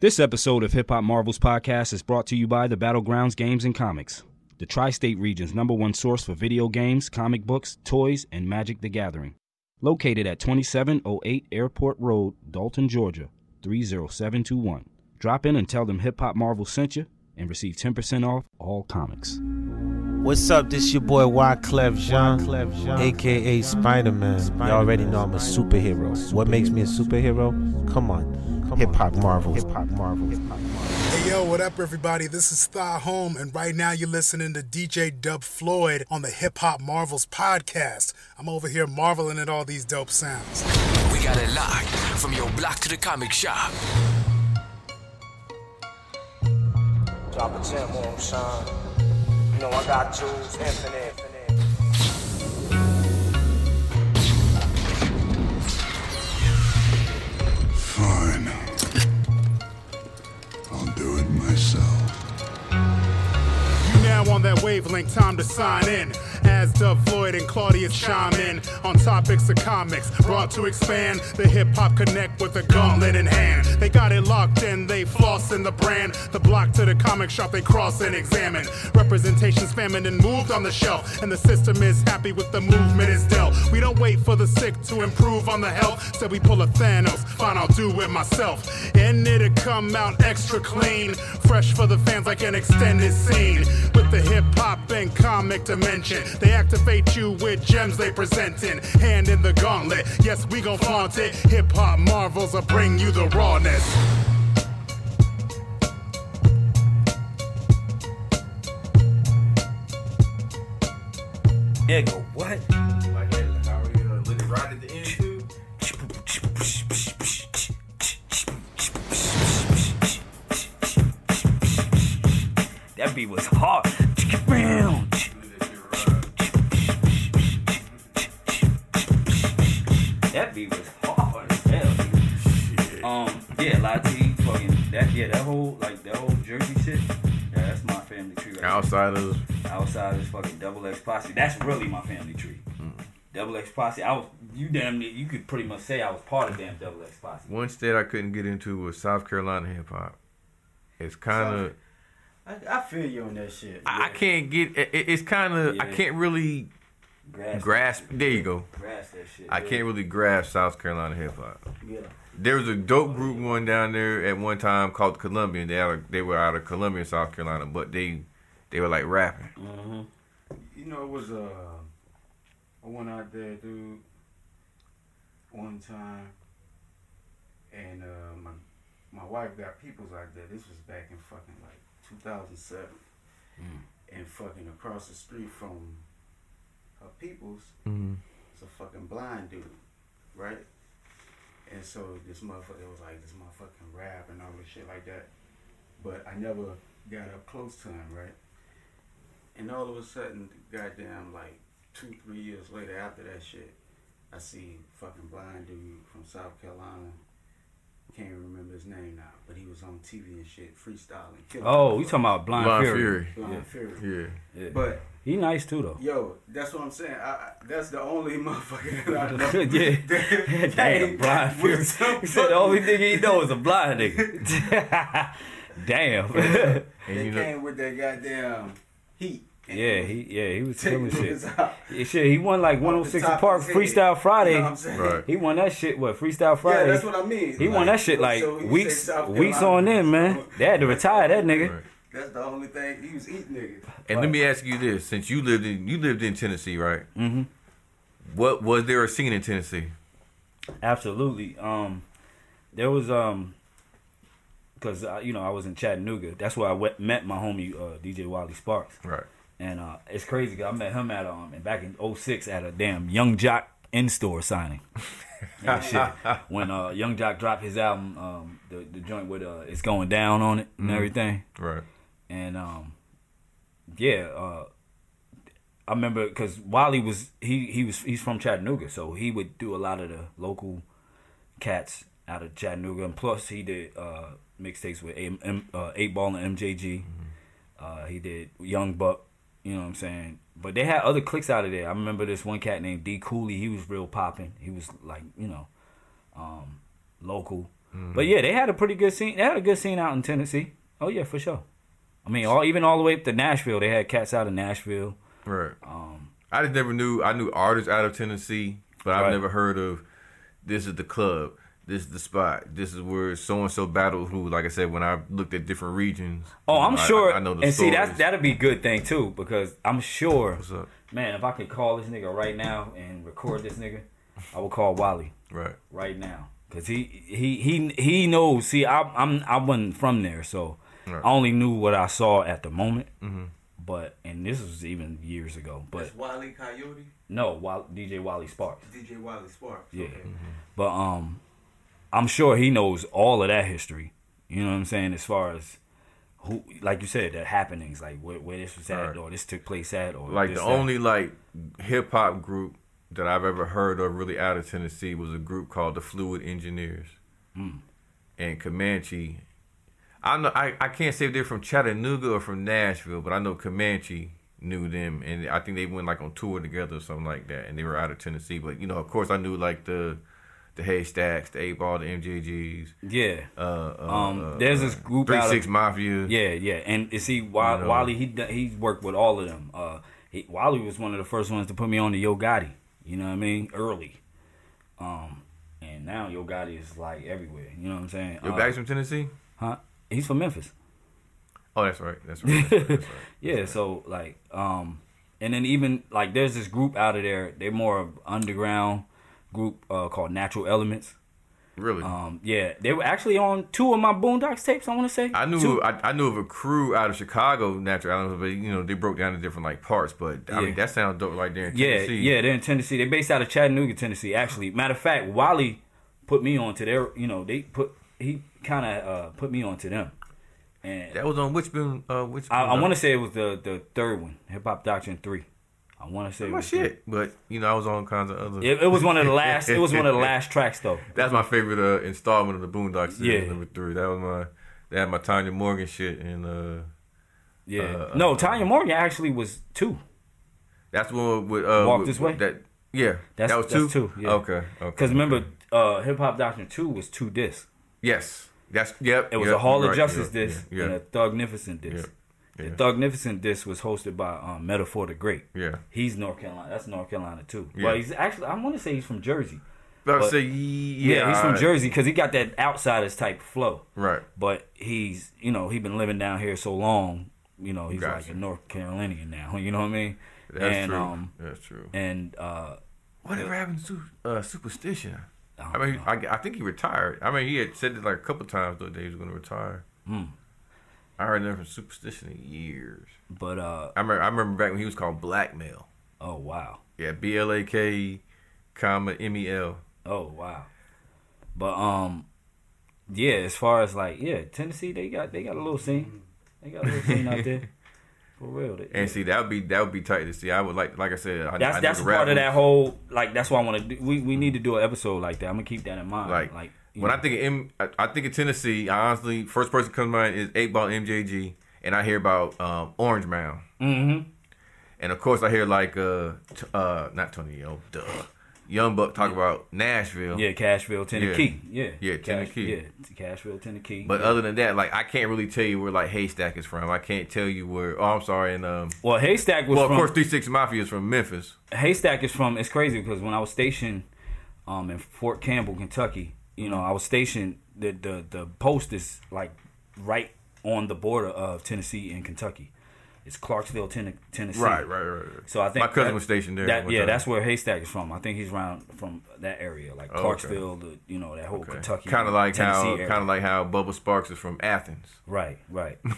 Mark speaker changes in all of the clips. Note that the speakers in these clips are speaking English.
Speaker 1: This episode of Hip Hop Marvels Podcast is brought to you by the Battlegrounds Games and Comics, the Tri-State region's #1 source for video games, comic books, toys, and Magic the Gathering. Located at 2708 Airport Road, Dalton, Georgia, 30721. Drop in and tell them Hip Hop Marvel sent you and receive 10% off all comics.
Speaker 2: What's up? This your boy Wyclef Jean, aka Spider-Man. Y'all already know I'm a superhero. What makes me a superhero? Come on. Hip Hop Marvels.
Speaker 3: Hey yo, what up everybody? This is Thaahum, and right now you're listening to DJ Dub Floyd on the Hip Hop Marvels Podcast. I'm over here marveling at all these dope sounds.
Speaker 4: We got it locked from your block to the comic shop.
Speaker 5: Drop a 10 more, Sean. You know I got tools, infinite.
Speaker 6: Fine. I'll do it myself.
Speaker 3: You now on that wavelength, time to sign in. As Dub Floyd and Claudius chime in on topics of comics, brought to expand the hip-hop connect with a gauntlet in hand. They got it locked in, they floss in the brand. The block to the comic shop, they cross and examine. Representation's famine and moved on the shelf, and the system is happy with the movement it's dealt. We don't wait for the sick to improve on the health, so we pull a Thanos, fine, I'll do it myself. And it'll come out extra clean, fresh for the fans like an extended scene. With the hip-hop and comic dimension, they activate you with gems they presentin'. Hand in the gauntlet, yes, we gon' flaunt it. Hip-hop marvels will bring you the rawness.
Speaker 2: Nigga, what?
Speaker 7: Like, how are you let it right at the end too?
Speaker 2: That beat was hard. That beat was hard as hell, dude. Yeah, Lati, fucking that whole Jersey shit. Yeah, that's my family tree right
Speaker 7: Outsiders.
Speaker 2: Outsiders, fucking Double X Posse. That's really my family tree. Double X Posse. You could pretty much say I was part of damn Double X Posse.
Speaker 7: One state I couldn't get into was South Carolina hip hop. It's kind of.
Speaker 8: I feel you on that shit.
Speaker 7: I can't get. It's kind of. I can't really grasp. There you go.
Speaker 2: Grasp that shit.
Speaker 7: I can't really grasp South Carolina hip hop.
Speaker 8: Yeah.
Speaker 7: There was a dope group going down there at one time called Colombian. They were out of Columbia, South Carolina, but they were like rapping.
Speaker 8: Mm-hmm. You know, it was I went out there, dude, one time, and my wife got peoples out there. This was back in fucking like 2007, and fucking across the street from her peoples, it's a fucking blind dude, right? And so this motherfucker was like this motherfucking rap and all this shit like that, but I never got up close to him, right? And all of a sudden, goddamn, like 2-3 years later after that shit, I see fucking blind dude from South Carolina. Can't even remember his name now, but he was on TV and shit, freestyling.
Speaker 1: Oh, you talking about Blind Fury.
Speaker 8: Blind Fury.
Speaker 7: Yeah.
Speaker 8: But
Speaker 1: he nice too though.
Speaker 8: yo, that's what I'm saying. That's the only motherfucker that I know.
Speaker 1: Yeah. Damn, Blind Fury. He said the only thing he know is a blind nigga. Damn.
Speaker 8: They came with that goddamn heat.
Speaker 1: He was killing shit. He won like 106 Park Freestyle Friday.
Speaker 8: You know what I'm saying?
Speaker 7: Right.
Speaker 1: He won that shit. What, Freestyle Friday?
Speaker 8: Yeah, that's what I mean.
Speaker 1: He won that shit like weeks on end, man. They had to retire that nigga.
Speaker 7: Right.
Speaker 8: That's the only thing he was eating, niggas.
Speaker 7: And let me ask you this: since you lived in Tennessee, right?
Speaker 1: Mm-hmm.
Speaker 7: What was there a scene in Tennessee?
Speaker 1: Absolutely. There was because I was in Chattanooga. That's where I met my homie DJ Wally Sparks.
Speaker 7: Right.
Speaker 1: And it's crazy because I met him at back in 2006 at a damn Young Jock in-store signing. And shit. When Young Jock dropped his album, the joint with It's Going Down on it and everything.
Speaker 7: Right.
Speaker 1: And I remember because Wally he's from Chattanooga, so he would do a lot of the local cats out of Chattanooga, and plus he did mixtapes with 8 Ball and MJG. He did Young Buck. You know what I'm saying? But they had other cliques out of there. I remember this one cat named D Cooley. He was real popping. He was like, local.
Speaker 9: But yeah, they had a pretty good scene. They had a good scene out in Tennessee. Oh yeah, for sure. I mean, even all the way up to Nashville, they had cats out of Nashville.
Speaker 7: Right. I just never knew. I knew artists out of Tennessee, but I've never heard of. This is the club. This is the spot. This is where so and so battled. Who, like I said, when I looked at different regions.
Speaker 9: Oh, I'm sure.
Speaker 7: I know the
Speaker 9: and
Speaker 7: stories.
Speaker 9: see, that'd be a good thing too, because I'm sure.
Speaker 7: What's up?
Speaker 9: Man, if I could call this nigga right now and record this nigga, I would call Wally. Right now, because he knows. See, I wasn't from there, so I only knew what I saw at the moment. But this was even years ago. But
Speaker 2: that's Wally Coyote.
Speaker 9: No, DJ Wally Sparks.
Speaker 2: DJ Wally Sparks.
Speaker 9: Yeah, but I'm sure he knows all of that history. You know what I'm saying? As far as who, like you said, the happenings, like where this was at, or this took place at, or
Speaker 7: like the only like hip hop group that I've ever heard of really out of Tennessee was a group called the Fluid Engineers. And Comanche. I can't say if they're from Chattanooga or from Nashville, but I know Comanche knew them, and I think they went like on tour together or something like that, and they were out of Tennessee. But you know, of course, I knew like the Haystacks, the 8 Ball, the MJGs.
Speaker 9: Yeah. There's this group
Speaker 7: 3-6 Mafia.
Speaker 9: Yeah. And you see, Wally, he's worked with all of them. Wally was one of the first ones to put me on to Yo Gotti. You know what I mean? Early. And now Yo Gotti is like everywhere. You know what I'm saying?
Speaker 7: Yo Gotti's from Tennessee?
Speaker 9: Huh? He's from Memphis.
Speaker 7: Oh, that's right. That's right.
Speaker 9: Yeah, so like, and then even like there's this group out of there. They're more of underground group called Natural Elements.
Speaker 7: Really?
Speaker 9: Yeah, they were actually on 2 of my Boondocks tapes. I want to say
Speaker 7: I knew of a crew out of Chicago, Natural Elements, but you know they broke down into different like parts. But I mean that sounds dope right there in Tennessee.
Speaker 9: Yeah, they're in Tennessee. They're based out of Chattanooga, Tennessee. Actually, matter of fact, Wally put me on to their. You know, he kind of put me on to them. And
Speaker 7: that was on which?
Speaker 9: I want to say it was the third one, Hip Hop Doctrine 3. I want to say
Speaker 7: my shit, but you know I was on kinds of other.
Speaker 9: It was one of the last. It was one of the last tracks though.
Speaker 7: That's my favorite installment of the Boondocks series, number 3. That was they had my Tanya Morgan shit and
Speaker 9: no, Tanya Morgan actually was 2.
Speaker 7: That's the one with
Speaker 9: Walk This Way.
Speaker 7: That was 2.
Speaker 9: That's 2. Yeah.
Speaker 7: Okay.
Speaker 9: Because remember, Hip Hop Doctrine 2 was 2 discs.
Speaker 7: Yes.
Speaker 9: It was a Hall of Justice disc and a Thugnificent disc. The Thugnificent disc was hosted by Metaphor the Great. Yeah, he's North Carolina. That's North Carolina too. Yeah. Well, he's actually I want to say he's from Jersey.
Speaker 7: He's
Speaker 9: from Jersey because he got that outsiders type flow.
Speaker 7: Right.
Speaker 9: But he's he been living down here so long. You know, he's like a North Carolinian now. You know what I mean?
Speaker 7: That's true. That's true.
Speaker 9: And
Speaker 7: whatever happened to Superstition? I mean, I think he retired. I mean, he had said it like a couple times though that he was going to retire. I heard that from Superstition in years.
Speaker 9: But
Speaker 7: I remember back when he was called Blackmail.
Speaker 9: Oh wow.
Speaker 7: Yeah, BLAK, MEL.
Speaker 9: Oh wow. But yeah, as far as like Tennessee, they got a little scene. They got a little scene out there. For real.
Speaker 7: See, that would be tight to see. I would like I said,
Speaker 9: that's part of that whole that's why I want to do. We need to do an episode like that. I'm gonna keep that in mind. Like
Speaker 7: when I think of Tennessee, honestly, first person comes to mind is 8 Ball MJG, and I hear about Orange Mound. Mm-hmm. And of course, I hear like not Tony Young Buck talk about Nashville.
Speaker 9: Yeah, Cashville, Tennessee.
Speaker 7: Yeah, Tennessee.
Speaker 9: Yeah, Cashville, Tennessee.
Speaker 7: But other than that, like I can't really tell you where like Haystack is from. I can't tell you where. Oh, I'm sorry. And
Speaker 9: well, Haystack was.
Speaker 7: Well, of course, 3-6 Mafia is from Memphis.
Speaker 9: Haystack is from. It's crazy because when I was stationed in Fort Campbell, Kentucky, I was stationed. The post is like right on the border of Tennessee and Kentucky. It's Clarksville, Tennessee.
Speaker 7: Right.
Speaker 9: So I think
Speaker 7: my cousin was stationed there.
Speaker 9: That's where Haystack is from. I think he's around from that area, like Clarksville, that whole Kentucky.
Speaker 7: Kind of like
Speaker 9: Tennessee
Speaker 7: how Bubba Sparks is from Athens.
Speaker 9: Right.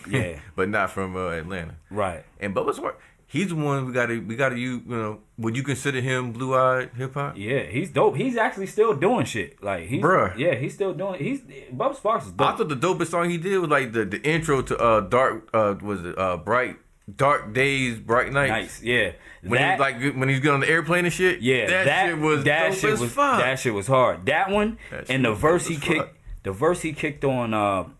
Speaker 9: Yeah,
Speaker 7: but not from Atlanta.
Speaker 9: Right.
Speaker 7: And Bubba Sparks, he's the one we got to use. Would you consider him blue-eyed hip hop?
Speaker 9: Yeah, he's dope. He's actually still doing shit. Like he's still doing. Bubba Sparks is dope.
Speaker 7: I thought the dopest song he did was like the intro to Dark Days, Bright Nights.
Speaker 9: Yeah.
Speaker 7: When he's getting on the airplane and shit.
Speaker 9: Yeah,
Speaker 7: that shit was dope as fuck.
Speaker 9: That shit was hard. That one and the verse he kicked on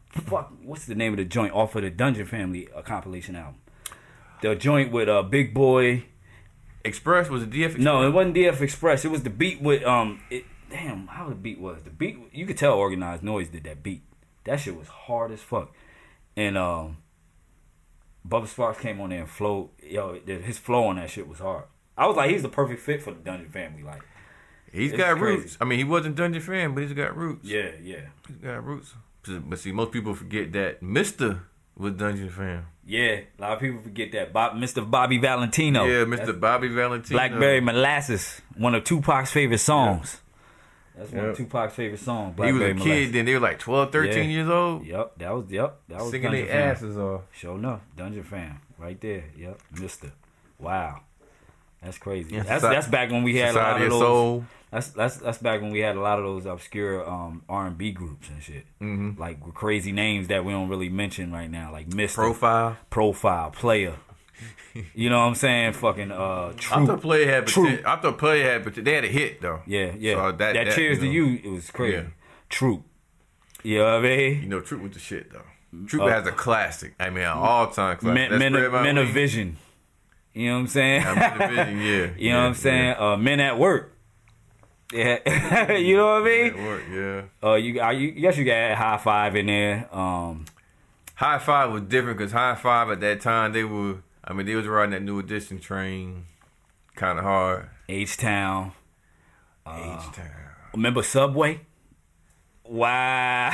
Speaker 9: what's the name of the joint off of the Dungeon Family compilation album? The joint with Big Boy.
Speaker 7: Express, was it DF Express?
Speaker 9: No, it wasn't DF Express. It was the beat with damn, how the beat was. The beat, you could tell Organized Noise did that beat. That shit was hard as fuck. And Bubba Sparks came on there and flowed. Yo, his flow on that shit was hard. I was like, he's the perfect fit for the Dungeon family. Like,
Speaker 7: he's got roots. I mean, he wasn't Dungeon fan, but he's got roots.
Speaker 9: Yeah.
Speaker 7: He's got roots. But see, most people forget that Mr. was Dungeon fan.
Speaker 9: Yeah, a lot of people forget that. Mr. Bobby Valentino.
Speaker 7: Yeah, Mr. Bobby Valentino.
Speaker 9: Blackberry Molasses, one of Tupac's favorite songs. That's one of Tupac's favorite songs.
Speaker 7: He was a kid then. They were like 12, 13 years old.
Speaker 9: Yep, that was
Speaker 7: singing their asses off.
Speaker 9: Sure enough, Dungeon fan, right there. Yep, Mr. Wow, that's crazy.
Speaker 7: Yeah,
Speaker 9: that's back when we had
Speaker 7: Society
Speaker 9: a lot of
Speaker 7: those.
Speaker 9: Soul. That's back when we had a lot of those obscure R&B groups and shit, like with crazy names that we don't really mention right now, like Mr. Profile, Player. You know what I'm saying? Fucking Troop.
Speaker 7: I thought Player had potential. They had a hit though.
Speaker 9: Yeah.
Speaker 7: So that
Speaker 9: Cheers to You, it was crazy. Yeah. Troop. You know what I mean?
Speaker 7: You know, Troop was the shit though. Troop has a classic. I mean, an all-time classic.
Speaker 9: Men of Vision. You know what I'm saying?
Speaker 7: Men of Vision, yeah.
Speaker 9: You know what I'm saying? Men at Work. Yeah. You know what I mean?
Speaker 7: Men at Work, yeah.
Speaker 9: You guess you got High Five in there.
Speaker 7: High Five was different because High Five at that time, they was riding that New Edition train kind of hard.
Speaker 9: H-Town. Remember Subway? Wow.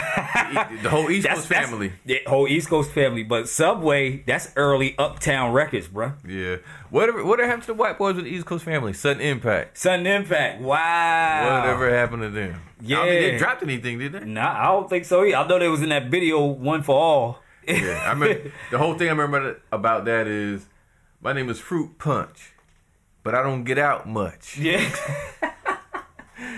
Speaker 7: The whole East Coast family.
Speaker 9: The whole East Coast family. But Subway, that's early Uptown Records, bro.
Speaker 7: Yeah. Whatever happened to the white boys with the East Coast family? Sudden Impact.
Speaker 9: Wow.
Speaker 7: Whatever happened to them?
Speaker 9: Yeah.
Speaker 7: I don't think they dropped anything, did they?
Speaker 9: Nah, I don't think so. I know they was in that video, One for All.
Speaker 7: Yeah. I remember, the whole thing I remember about that is, my name is Fruit Punch, but I don't get out much.
Speaker 9: Yeah.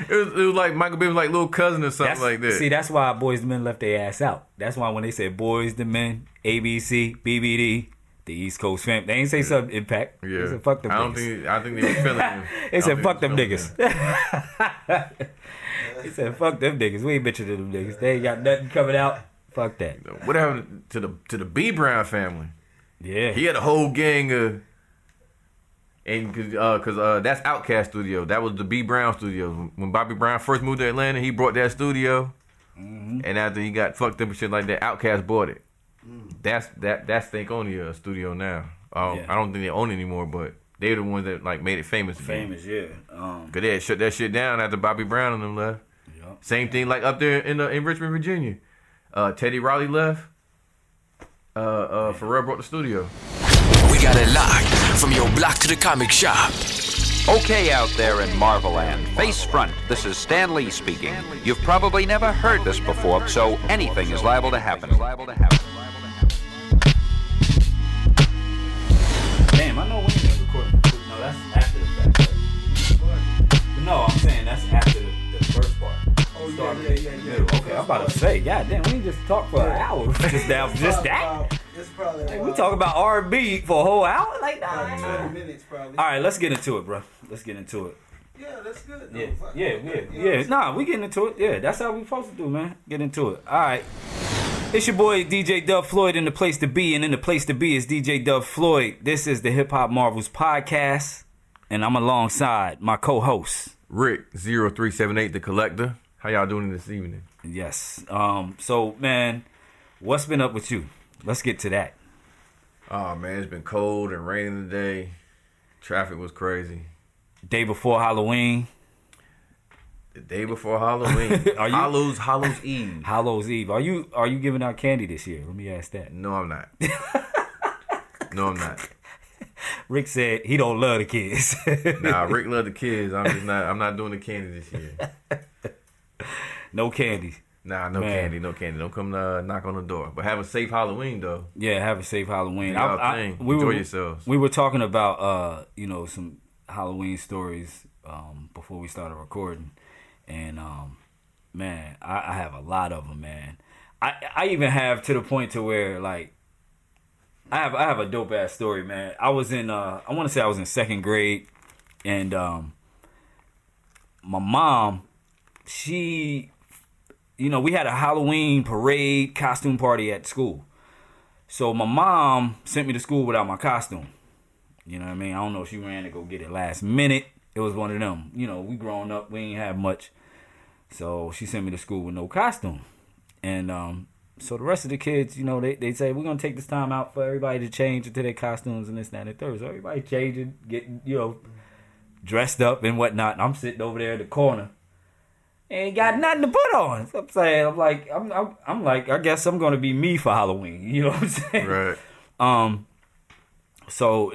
Speaker 7: It was like Michael B was like little cousin or something like that.
Speaker 9: See, that's why Boys the Men left their ass out. That's why when they said Boys the Men, ABC, BBD, the East Coast family, they ain't say Sudden Impact.
Speaker 7: Yeah.
Speaker 9: They said fuck them niggas.
Speaker 7: I think they were feeling him.
Speaker 9: They said fuck them niggas. He said fuck them niggas. We ain't bitching to them niggas. They ain't got nothing coming out. Fuck that.
Speaker 7: What happened to the B Brown family?
Speaker 9: Yeah.
Speaker 7: He had a whole gang of... And cause that's Outkast Studio. That was the B Brown Studio. When Bobby Brown first moved to Atlanta, he brought that studio. And after he got fucked up and shit like that, Outkast bought it. That's Stankonia studio now. I don't think they own it anymore, but they're the ones that like made it famous.
Speaker 9: Yeah.
Speaker 7: Cause they had shut that shit down after Bobby Brown and them left.
Speaker 9: Yep.
Speaker 7: Same thing like up there in Richmond, Virginia. Teddy Riley left. Pharrell brought the studio.
Speaker 4: We got it locked from your block to the comic shop.
Speaker 10: Okay, out there in Marvel Land, face front, this is Stan Lee speaking. You've probably never heard this before, so anything is liable to happen.
Speaker 9: Damn, I know when you're recording. No, that's after the fact. Right? No, I'm saying that's after the first part. Oh, yeah. Okay, I'm about to say, god damn, we just talked for an hour just now. Just that? Like, we talk about R&B for a whole hour? Like, nah.
Speaker 8: 20 minutes probably.
Speaker 9: All right, let's get into it, bro. Let's get into it.
Speaker 8: Yeah, that's good.
Speaker 9: Yeah. Nah, we getting into it. Yeah, that's how we supposed to do, man. Get into it. All right. It's your boy, DJ Dub Floyd, in the place to be. And in the place to be is DJ Dub Floyd. This is the Hip Hop Marvels podcast. And I'm alongside my co-host,
Speaker 7: Rick0378, the collector. How y'all doing this evening?
Speaker 9: Yes. So, man, what's been up with you? Let's get to that.
Speaker 7: Oh, man, it's been cold and raining today. Traffic was crazy.
Speaker 9: Day before Halloween.
Speaker 7: The day before Halloween. Hallows Eve.
Speaker 9: Hallows Eve. Are you giving out candy this year? Let me ask that.
Speaker 7: No, I'm not. No, I'm not.
Speaker 9: Rick said he don't love the kids.
Speaker 7: Nah, Rick love the kids. I'm not doing the candy this year.
Speaker 9: No candy.
Speaker 7: Nah, no candy. Don't come knock on the door. But have a safe Halloween, though.
Speaker 9: Yeah, have a safe Halloween.
Speaker 7: Enjoy yourselves.
Speaker 9: We were talking about some Halloween stories before we started recording, and man, I have a lot of them, man. I even have to the point to where like I have a dope ass story, man. I was in I want to say I was in second grade, and my mom, she. We had a Halloween parade costume party at school. So my mom sent me to school without my costume. You know what I mean? I don't know if she ran to go get it last minute. It was one of them. We growing up, we ain't have much. So she sent me to school with no costume. And so the rest of the kids, you know, they say, we're going to take this time out for everybody to change into their costumes and this, that, and the third. So everybody changing, getting, you know, dressed up and whatnot. And I'm sitting over there in the corner. Ain't got nothing to put on. So I'm saying, I'm like, I guess I'm going to be me for Halloween. You know what I'm saying?
Speaker 7: Right.
Speaker 9: So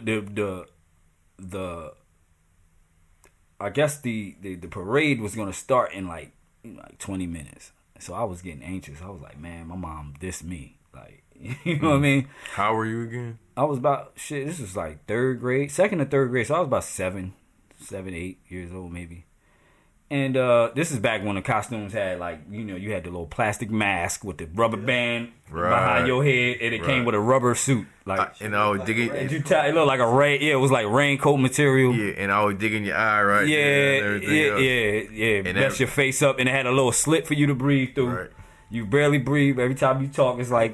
Speaker 9: I guess the parade was going to start in like 20 minutes. So I was getting anxious. I was like, man, my mom dissed me. Like, you know what I mean?
Speaker 7: How were you again?
Speaker 9: I was about, this was like second or third grade. So I was about 7, 8 years old maybe. And this is back when the costumes had, like, you know, you had the little plastic mask with the rubber band behind your head, and it came with a rubber suit. Like,
Speaker 7: and I was digging.
Speaker 9: It looked like a rain. Yeah, it was like raincoat material.
Speaker 7: Yeah, and I was digging your eye right
Speaker 9: yeah,
Speaker 7: there. And everything
Speaker 9: yeah. And mess your face up, and it had a little slit for you to breathe through.
Speaker 7: Right.
Speaker 9: You barely breathe. Every time you talk, it's like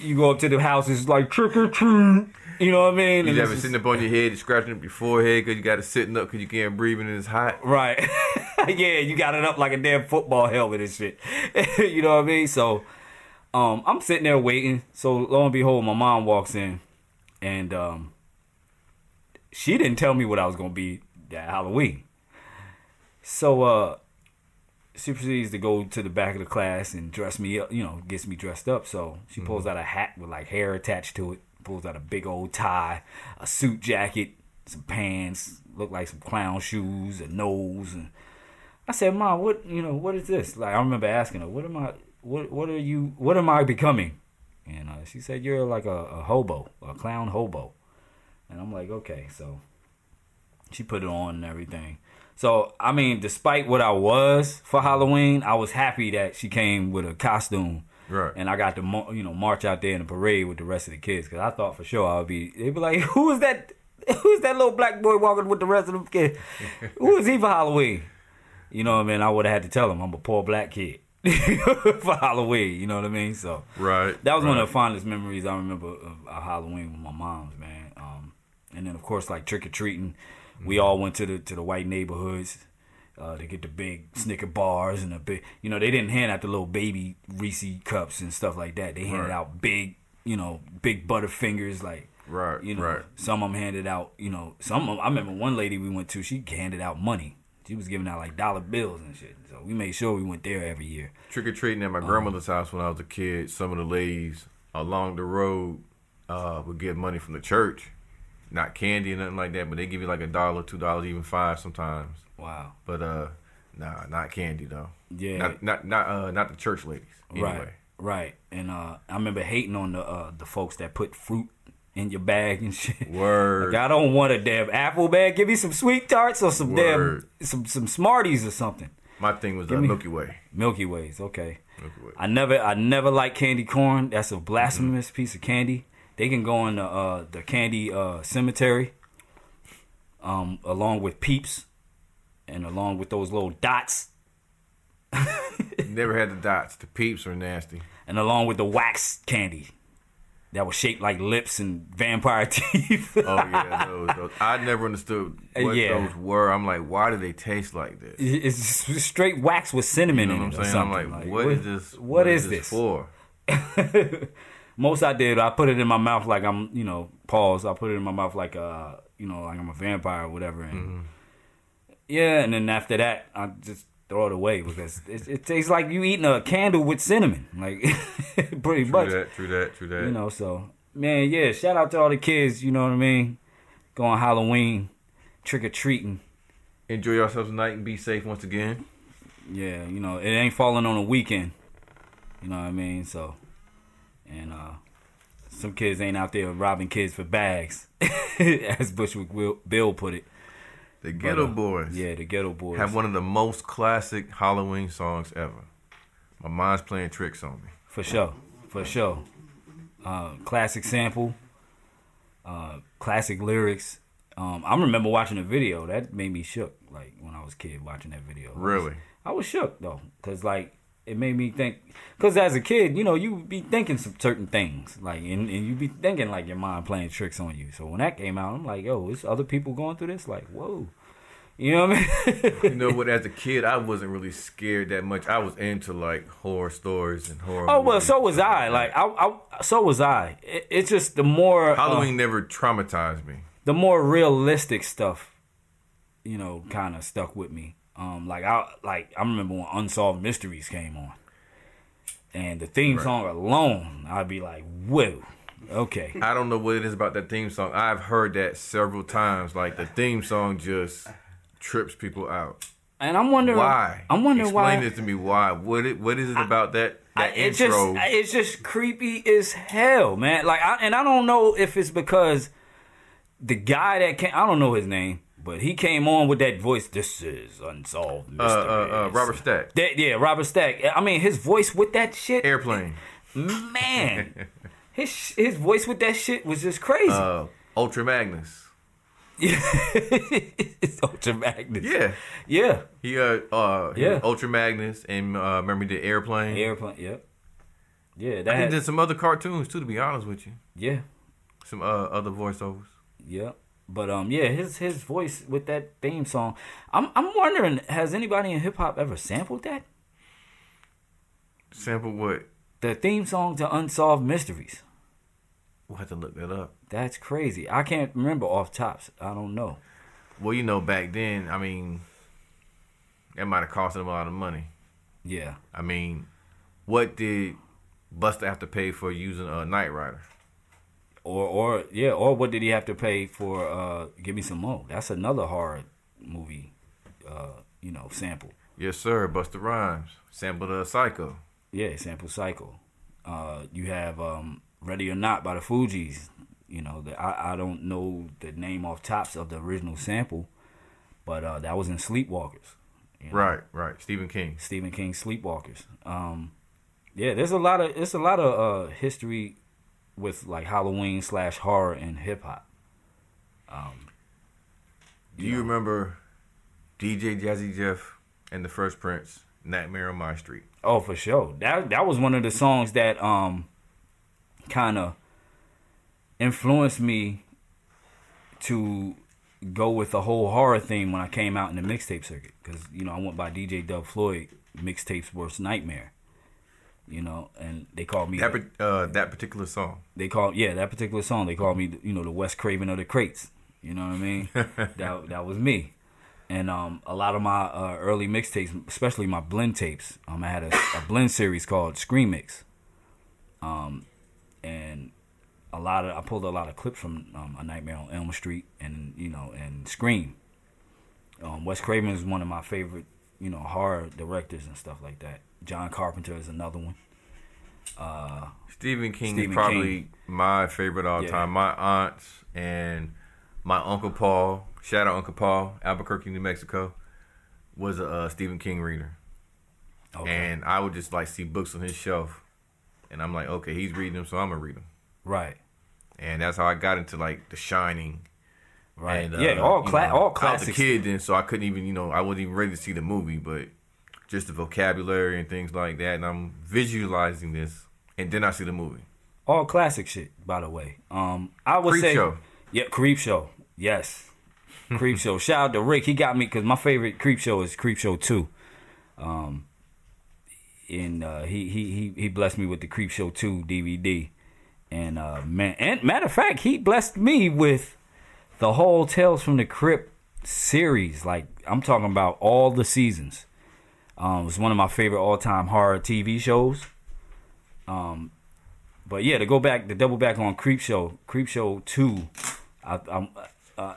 Speaker 9: you go up to the house, it's like trick or treat. You know what I mean?
Speaker 7: You have it sitting up on your head, scratching up your forehead because you got it sitting up because you can't breathe and it's hot.
Speaker 9: Right. Yeah, you got it up like a damn football helmet and shit. You know what I mean? So I'm sitting there waiting. So lo and behold, my mom walks in, and she didn't tell me what I was going to be that Halloween. So she proceeds to go to the back of the class and dress me up, you know, gets me dressed up. So she pulls out a hat with like hair attached to it. Pulls out a big old tie, a suit jacket, some pants, look like some clown shoes, a nose. And I said, Mom, what is this? Like, I remember asking her, what am I becoming? And she said, you're like a hobo, a clown hobo. And I'm like, okay. So she put it on and everything. So, I mean, despite what I was for Halloween, I was happy that she came with a costume.
Speaker 7: Right.
Speaker 9: And I got to, march out there in the parade with the rest of the kids. Because I thought for sure they'd be like, who is that little black boy walking with the rest of them kids? Who is he for Halloween? You know what I mean? I would have had to tell him I'm a poor black kid for Halloween. You know what I mean? So
Speaker 7: right.
Speaker 9: That was one of the fondest memories I remember of Halloween with my mom's, man. And then, of course, like trick-or-treating. We all went to the white neighborhoods. To get the big Snicker bars and the big, you know, they didn't hand out the little baby Reese cups and stuff like that. They handed out big, big Butterfingers, like, some of them handed out, some of them, I remember one lady we went to, she handed out money. She was giving out like dollar bills and shit. So we made sure we went there every year.
Speaker 7: Trick-or-treating at my grandmother's house when I was a kid, some of the ladies along the road would get money from the church. Not candy or nothing like that, but they give you like $1, $2, even $5 sometimes.
Speaker 9: Wow.
Speaker 7: But nah, not candy though.
Speaker 9: Yeah.
Speaker 7: Not the church ladies. Anyway.
Speaker 9: Right. And I remember hating on the folks that put fruit in your bag and shit.
Speaker 7: Word.
Speaker 9: Like, I don't want a damn apple bag. Give me some sweet tarts or some damn some Smarties or something.
Speaker 7: My thing was Milky Way.
Speaker 9: Milky Ways, okay.
Speaker 7: Milky Way.
Speaker 9: I never liked candy corn. That's a blasphemous piece of candy. They can go in the candy cemetery, along with Peeps. And along with those little dots.
Speaker 7: Never had the dots. The Peeps were nasty.
Speaker 9: And along with the wax candy that was shaped like lips and vampire teeth.
Speaker 7: Oh, yeah, those. I never understood what those were. I'm like, why do they taste like this?
Speaker 9: It's straight wax with cinnamon in it or something.
Speaker 7: I'm like, what is this?
Speaker 9: What is this
Speaker 7: for?
Speaker 9: Most I did, I put it in my mouth like I'm, pause. I put it in my mouth like, like I'm a vampire or whatever. And yeah, and then after that, I just throw it away because it tastes like you eating a candle with cinnamon, like pretty much.
Speaker 7: True that.
Speaker 9: So man, yeah. Shout out to all the kids. You know what I mean? Going Halloween, trick or treating.
Speaker 7: Enjoy yourselves tonight and be safe once again.
Speaker 9: Yeah, it ain't falling on a weekend. You know what I mean? So, and some kids ain't out there robbing kids for bags, as Bushwick Bill put it.
Speaker 7: The Ghetto Boys.
Speaker 9: Yeah, the Ghetto Boys.
Speaker 7: Have one of the most classic Halloween songs ever. My mind's playing tricks on me.
Speaker 9: For sure. Classic sample. Classic lyrics. I remember watching the video. That made me shook, like, when I was a kid watching that video.
Speaker 7: Really?
Speaker 9: I was shook, though, because, like, it made me think. Because as a kid, you be thinking some certain things. Like, and you be thinking, like, your mind playing tricks on you. So when that came out, I'm like, yo, is other people going through this? Like, whoa. You know what I mean?
Speaker 7: You know what? As a kid, I wasn't really scared that much. I was into like horror stories and horror.
Speaker 9: Oh well,
Speaker 7: movies.
Speaker 9: so was I. Like so was I. It's just the more
Speaker 7: Halloween never traumatized me.
Speaker 9: The more realistic stuff, you know, kind of stuck with me. I remember when Unsolved Mysteries came on, and the theme song alone, I'd be like, whoa. Okay.
Speaker 7: I don't know what it is about that theme song. I've heard that several times. Like the theme song just trips people out.
Speaker 9: And I'm wondering
Speaker 7: why.
Speaker 9: Explain
Speaker 7: why. Explain it to me. Why? What is it about that intro?
Speaker 9: It's just creepy as hell, man. Like, I don't know if it's because the guy that came, I don't know his name, but he came on with that voice. This is Unsolved Mysteries.
Speaker 7: Robert Stack.
Speaker 9: Robert Stack. I mean, his voice with that shit.
Speaker 7: Airplane.
Speaker 9: Man. His voice with that shit was just crazy.
Speaker 7: Ultra Magnus.
Speaker 9: Yeah, it's Ultra Magnus.
Speaker 7: Yeah,
Speaker 9: yeah.
Speaker 7: He Ultra Magnus, and remember the Airplane.
Speaker 9: Yep. Yeah,
Speaker 7: I did some other cartoons too. To be honest with you.
Speaker 9: Yeah.
Speaker 7: Some other voiceovers.
Speaker 9: Yeah, but his voice with that theme song. I'm wondering, has anybody in hip hop ever sampled that?
Speaker 7: Sampled what?
Speaker 9: The theme song to Unsolved Mysteries.
Speaker 7: We'll have to look that up.
Speaker 9: That's crazy. I can't remember off tops. I don't know.
Speaker 7: Well, you know, back then, I mean, that might have cost them a lot of money.
Speaker 9: Yeah.
Speaker 7: I mean, what did Busta have to pay for using a Knight Rider?
Speaker 9: Or what did he have to pay for Give Me Some More? That's another horror movie, sample.
Speaker 7: Yes, sir. Busta Rhymes sampled a Psycho.
Speaker 9: Yeah, sample Psycho. You have Ready or Not by the Fugees. You know, I don't know the name off tops of the original sample, but that was in Sleepwalkers. You know?
Speaker 7: Right. Stephen King.
Speaker 9: Sleepwalkers. There's a lot of history with like Halloween / horror and hip hop.
Speaker 7: Do you remember DJ Jazzy Jeff and the Fresh Prince, Nightmare on My Street?
Speaker 9: Oh, for sure. That was one of the songs that kind of influenced me to go with the whole horror theme when I came out in the mixtape circuit. Because, I went by DJ Dub Floyd, Mixtape's Worst Nightmare. And they called me...
Speaker 7: That particular song.
Speaker 9: That particular song. They called me, the Wes Craven of the crates. You know what I mean? that was me. And a lot of my early mixtapes, especially my blend tapes, I had a blend series called Scream Mix. And I pulled a lot of clips from A Nightmare on Elm Street and and Scream. Wes Craven is one of my favorite horror directors and stuff like that. John Carpenter is another one.
Speaker 7: Stephen King is probably my favorite all time. My aunts and my Uncle Paul, shout out Uncle Paul, Albuquerque, New Mexico, was a Stephen King reader. Okay. And I would just like see books on his shelf, and I'm like, okay, he's reading them, so I'm gonna read them.
Speaker 9: Right.
Speaker 7: And that's how I got into like The Shining.
Speaker 9: Right.
Speaker 7: And,
Speaker 9: all classics.
Speaker 7: I was a kid then, so I couldn't even, I wasn't even ready to see the movie, but just the vocabulary and things like that, and I'm visualizing this, and then I see the movie.
Speaker 9: All classic shit, by the way. I would say
Speaker 7: Creepshow. Yeah,
Speaker 9: Creepshow. Yes. Creepshow. Shout out to Rick. He got me because my favorite Creepshow is Creepshow 2. And he blessed me with the Creepshow 2 DVD. And matter of fact, he blessed me with the whole Tales from the Crypt series. Like, I'm talking about all the seasons. It was one of my favorite all-time horror TV shows. But yeah, to double back on Creepshow 2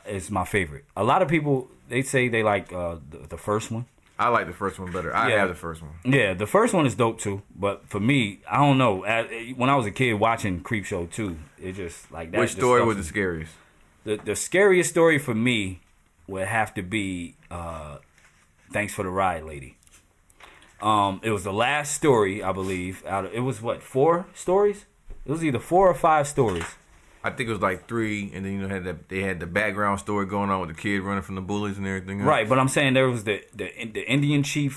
Speaker 9: is my favorite. A lot of people, they say they like the first one.
Speaker 7: I like the first one better. I have the first one.
Speaker 9: Yeah, the first one is dope too. But for me, I don't know. When I was a kid watching Creepshow 2, it just like that.
Speaker 7: Which story was the scariest?
Speaker 9: The scariest story for me would have to be Thanks for the Ride, Lady. It was the last story, I believe. It was 4 stories? It was either 4 or 5 stories.
Speaker 7: I think it was like 3, and then they had the background story going on with the kid running from the bullies and everything else.
Speaker 9: Right, but I'm saying there was the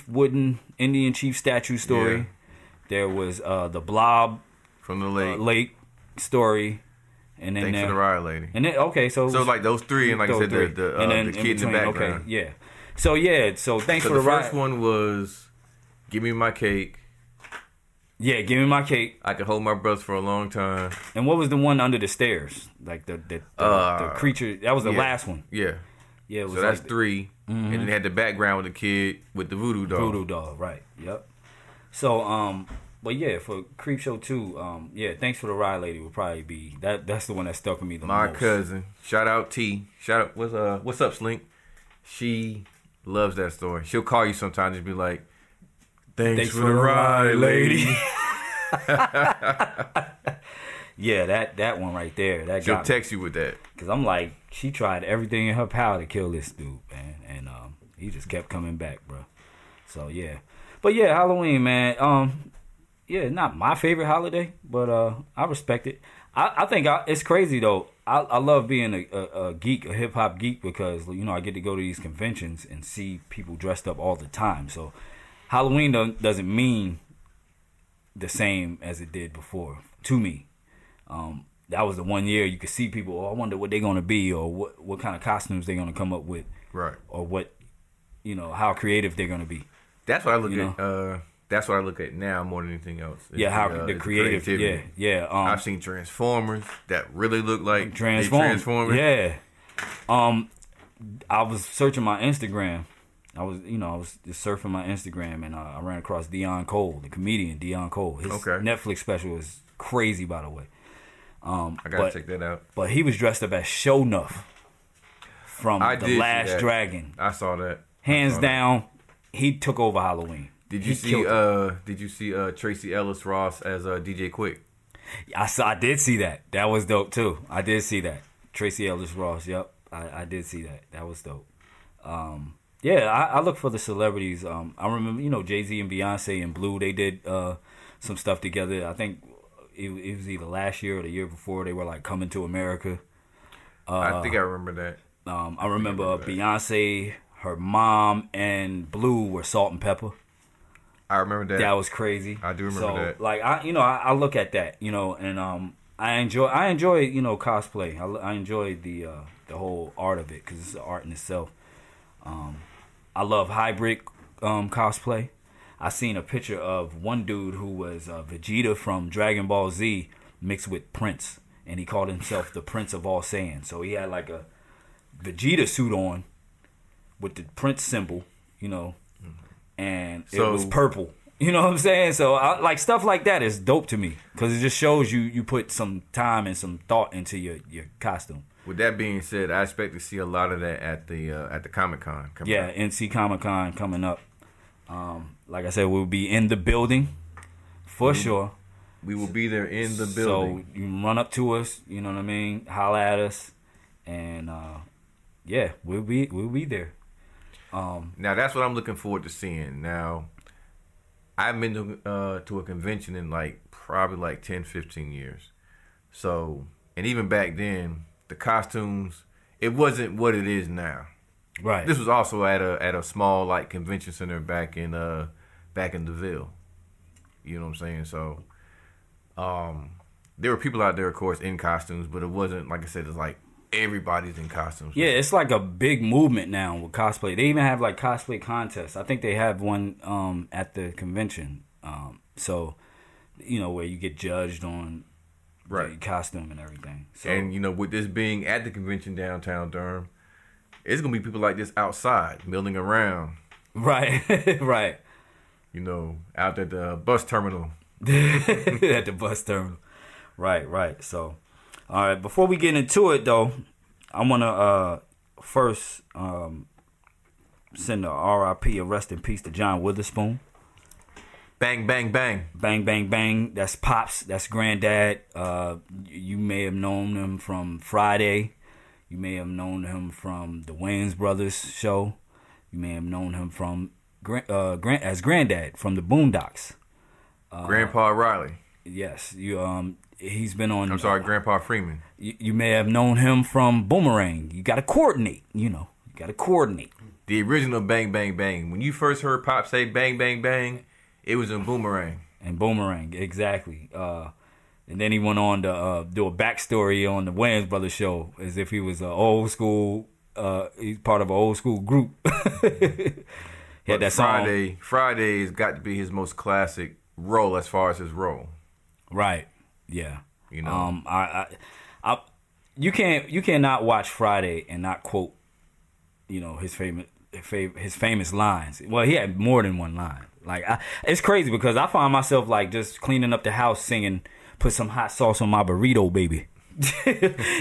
Speaker 9: wooden Indian chief statue story. Yeah. There was the blob
Speaker 7: from the
Speaker 9: lake story, and then
Speaker 7: Thanks for the Ride, Lady.
Speaker 9: And then so
Speaker 7: like those 3, and like I said, the kid in the background.
Speaker 9: Okay, yeah. So thanks for the ride.
Speaker 7: The first one was Give Me My Cake.
Speaker 9: Yeah, Give Me My Cake.
Speaker 7: I Could Hold My Breath for a Long Time.
Speaker 9: And what was the one Under the Stairs? Like the creature. That was the last one.
Speaker 7: Yeah.
Speaker 9: Yeah. It was
Speaker 7: so that's 3. And then they had the background with the kid with the voodoo doll.
Speaker 9: Voodoo doll, right? Yep. So but yeah, for Creep Show 2, Thanks for the Ride Lady would probably be that's the one that stuck with me the most.
Speaker 7: My cousin. Shout out T. Shout out what's up, Slink? She loves that story. She'll call you sometimes and be like, Thanks for the ride, lady.
Speaker 9: Yeah, that one right there.
Speaker 7: She'll text you with that.
Speaker 9: Cause I'm like, she tried everything in her power to kill this dude, man, and he just kept coming back, bro. So yeah, but yeah, Halloween, man. Not my favorite holiday, but I respect it. I think it's crazy though. I love being a geek, a hip hop geek, because I get to go to these conventions and see people dressed up all the time. So Halloween doesn't mean the same as it did before to me. That was the one year you could see people. Oh, I wonder what they're gonna be, or what kind of costumes they're gonna come up with,
Speaker 7: right?
Speaker 9: Or what, how creative they're gonna be.
Speaker 7: That's what I look at. That's what I look at now more than anything else.
Speaker 9: Yeah, how the creative. Yeah.
Speaker 7: I've seen Transformers that really look like
Speaker 9: Transformers. Yeah. I was searching my Instagram. I was just surfing my Instagram, and I ran across Deon Cole, the comedian Deon Cole. His Netflix special is crazy, by the way.
Speaker 7: I gotta check that out.
Speaker 9: But he was dressed up as Sho'nuff from The Last Dragon.
Speaker 7: I saw that.
Speaker 9: Hands down, he took over Halloween.
Speaker 7: Did you see Tracy Ellis Ross as DJ Quick?
Speaker 9: I did see that. That was dope too. I did see that. Tracy Ellis Ross. Yep, I did see that. That was dope. I look for the celebrities. I remember, Jay-Z and Beyonce and Blue. They did some stuff together. I think it was either last year or the year before. They were like Coming to America.
Speaker 7: I think I remember that.
Speaker 9: I remember Beyonce, her mom, and Blue were Salt and Pepper.
Speaker 7: I remember that.
Speaker 9: That was crazy.
Speaker 7: I do remember that.
Speaker 9: Like I look at that, and I enjoy cosplay. I enjoy the whole art of it because it's an art in itself. I love hybrid cosplay. I seen a picture of one dude who was Vegeta from Dragon Ball Z mixed with Prince, and he called himself the Prince of All Saiyans. So he had like a Vegeta suit on with the Prince symbol, and it was purple. You know what I'm saying? So like stuff like that is dope to me because it just shows you put some time and some thought into your costume.
Speaker 7: With that being said, I expect to see a lot of that at the Comic-Con coming up.
Speaker 9: NC Comic-Con coming up. Like I said, we'll be in the building for sure.
Speaker 7: We will be there in the building.
Speaker 9: So you run up to us, you know what I mean? Holla at us, and we'll be there.
Speaker 7: Now that's what I'm looking forward to seeing. Now, I've been to a convention in probably 10, 15 years. So, and even back then, the costumes, it wasn't what it is now.
Speaker 9: Right.
Speaker 7: This was also at a small convention center back in DeVille. You know what I'm saying? So, there were people out there, of course, in costumes, but it wasn't, like I said, it's like everybody's in costumes.
Speaker 9: Yeah, it's like a big movement now with cosplay. They even have cosplay contests. I think they have one at the convention. So, where you get judged on the costume and everything. So,
Speaker 7: and, with this being at the convention downtown Durham, it's going to be people like this outside, milling around.
Speaker 9: Right, right.
Speaker 7: Out at the bus terminal.
Speaker 9: At the bus terminal. Right. So, all right, before we get into it, though, I want to first send a R.I.P., a rest in peace to John Witherspoon.
Speaker 7: Bang, bang, bang.
Speaker 9: Bang, bang, bang. That's Pops. That's Granddad. You may have known him from Friday. You may have known him from the Wayans Brothers show. You may have known him from as Granddad from the Boondocks.
Speaker 7: Grandpa Riley.
Speaker 9: Yes. He's been on...
Speaker 7: I'm sorry, Grandpa Freeman.
Speaker 9: You may have known him from Boomerang. You got to coordinate, You got to coordinate.
Speaker 7: The original Bang, bang, bang. When you first heard Pop say bang, bang, bang, it was in Boomerang.
Speaker 9: And Boomerang, exactly. And then he went on to do a backstory on the Wayans Brothers show as if he was an old school he's part of an old school group. He had that song.
Speaker 7: Friday's got to be his most classic role as far as his role.
Speaker 9: Right. Yeah.
Speaker 7: You know.
Speaker 9: You cannot watch Friday and not quote, you know, his famous lines. Well, he had more than one line. Like it's crazy because I find myself like just cleaning up the house singing, "Put some hot sauce on my burrito, baby."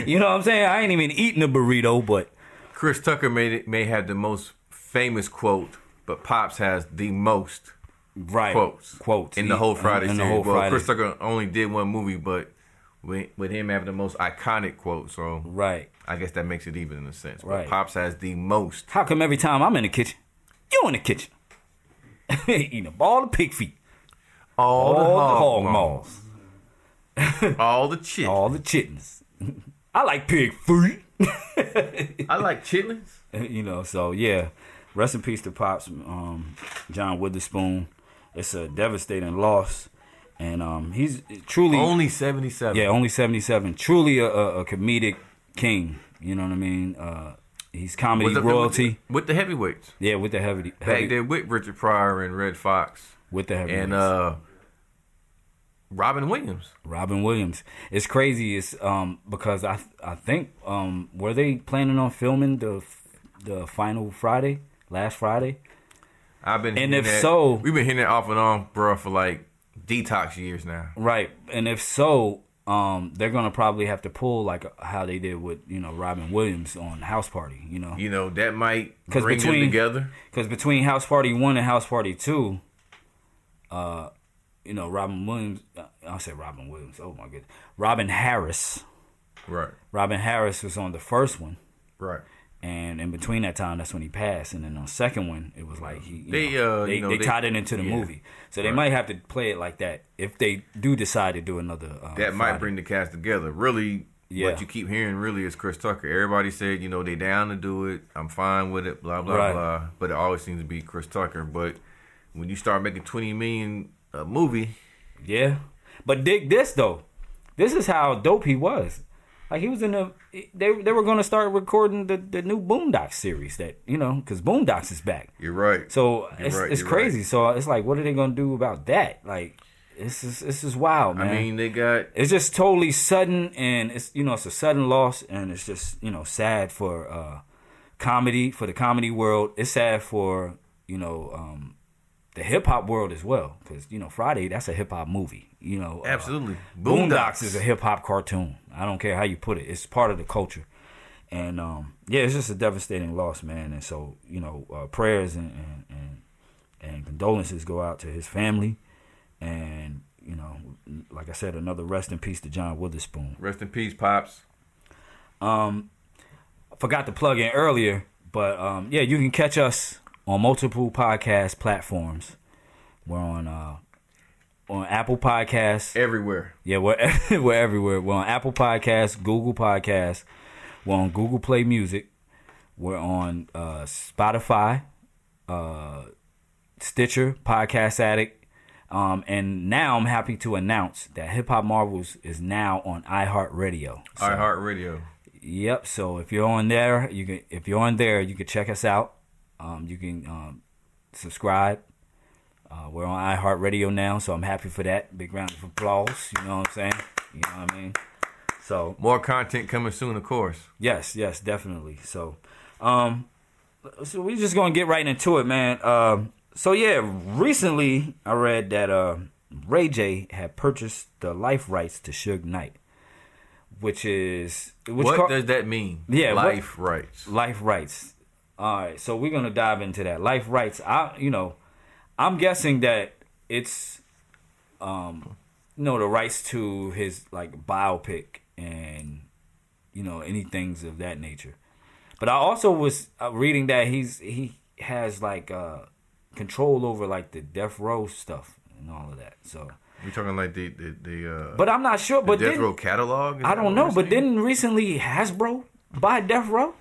Speaker 9: You know what I'm saying? I ain't even eating a burrito, but
Speaker 7: Chris Tucker may have the most famous quote, but Pops has the most quotes in the whole Friday series. Chris Tucker only did one movie, but with him having the most iconic quote, so I guess that makes it even in a sense. But Pops has the most.
Speaker 9: How come every time I'm in the kitchen, you in the kitchen eating up all the pig feet,
Speaker 7: all the hog
Speaker 9: maws,
Speaker 7: all the chitlins,
Speaker 9: all the chitlins. I like pig feet.
Speaker 7: I like chitlins.
Speaker 9: You know, so yeah. Rest in peace to Pops, John Witherspoon. It's a devastating loss. And he's truly...
Speaker 7: Only 77.
Speaker 9: Yeah, only 77. Truly a comedic king. You know what I mean? He's comedy royalty.
Speaker 7: With the heavyweights.
Speaker 9: Yeah, with the heavy.
Speaker 7: Back there with Richard Pryor and Red Fox.
Speaker 9: With the heavyweights.
Speaker 7: And Robin Williams.
Speaker 9: Robin Williams. It's crazy. It's because I think were they planning on filming the final Friday? Last Friday?
Speaker 7: I've been
Speaker 9: and if so,
Speaker 7: we've been hitting it off and on, bro, for like detox years now.
Speaker 9: Right. And if so, they're gonna probably have to pull like how they did with, you know, Robin Williams on House Party, you know.
Speaker 7: You know, that might bring them together.
Speaker 9: Because between House Party 1 and House Party 2, you know, Robin Williams, I'll say Robin Williams, oh my goodness. Robin Harris.
Speaker 7: Right.
Speaker 9: Robin Harris was on the first one.
Speaker 7: Right.
Speaker 9: And in between that time, that's when he passed. And then on the second one, it was like they tied it into the movie. So they might have to play it like that if they do decide to do another.
Speaker 7: That might bring the cast together. Really, what you keep hearing really is Chris Tucker. Everybody said, you know, they down to do it. I'm fine with it. Blah blah blah. But it always seems to be Chris Tucker. But when you start making $20 million a movie,
Speaker 9: yeah. But dig this though. This is how dope he was. Like he was in the, they were going to start recording the new Boondocks series that, you know, because Boondocks is back.
Speaker 7: You're right.
Speaker 9: So it's crazy. Right. So it's like, what are they going to do about that? Like, this is wild, man.
Speaker 7: I mean,
Speaker 9: it's just totally sudden, and it's, you know, it's a sudden loss, and it's just, you know, sad for comedy, for the comedy world. It's sad for, you know, the hip hop world as well, because, you know, Friday, that's a hip hop movie. You know,
Speaker 7: absolutely.
Speaker 9: Boondocks is a hip hop cartoon. I don't care how you put it; it's part of the culture. And yeah, it's just a devastating loss, man. And so, you know, prayers and condolences go out to his family. And, you know, like I said, another rest in peace to John Witherspoon.
Speaker 7: Rest in peace, Pops.
Speaker 9: I forgot to plug in earlier, but yeah, you can catch us on multiple podcast platforms. We're on Apple Podcasts.
Speaker 7: Everywhere.
Speaker 9: Yeah, we're everywhere. We're on Apple Podcasts, Google Podcasts. We're on Google Play Music. We're on Spotify, Stitcher, Podcast Addict. And now I'm happy to announce that Hip Hop Marvels is now on iHeartRadio.
Speaker 7: So, iHeartRadio.
Speaker 9: Yep. So if you're on there, you can check us out. You can subscribe. We're on iHeartRadio now, so I'm happy for that. Big round of applause. You know what I'm saying? You know what I mean? So
Speaker 7: more content coming soon, of course.
Speaker 9: Yes, definitely. So, so we're just gonna get right into it, man. So yeah, recently I read that Ray J had purchased the life rights to Suge Knight, what does
Speaker 7: that mean?
Speaker 9: Yeah,
Speaker 7: life rights.
Speaker 9: Life rights. All right, so we're gonna dive into that. Life rights. I'm guessing that it's, the rights to his like biopic and, any things of that nature. But I also was reading that he has like control over like the death row stuff and all of that. So
Speaker 7: you're talking like the
Speaker 9: but I'm not sure. But
Speaker 7: death row catalog.
Speaker 9: I don't know. But didn't recently Hasbro buy Death Row?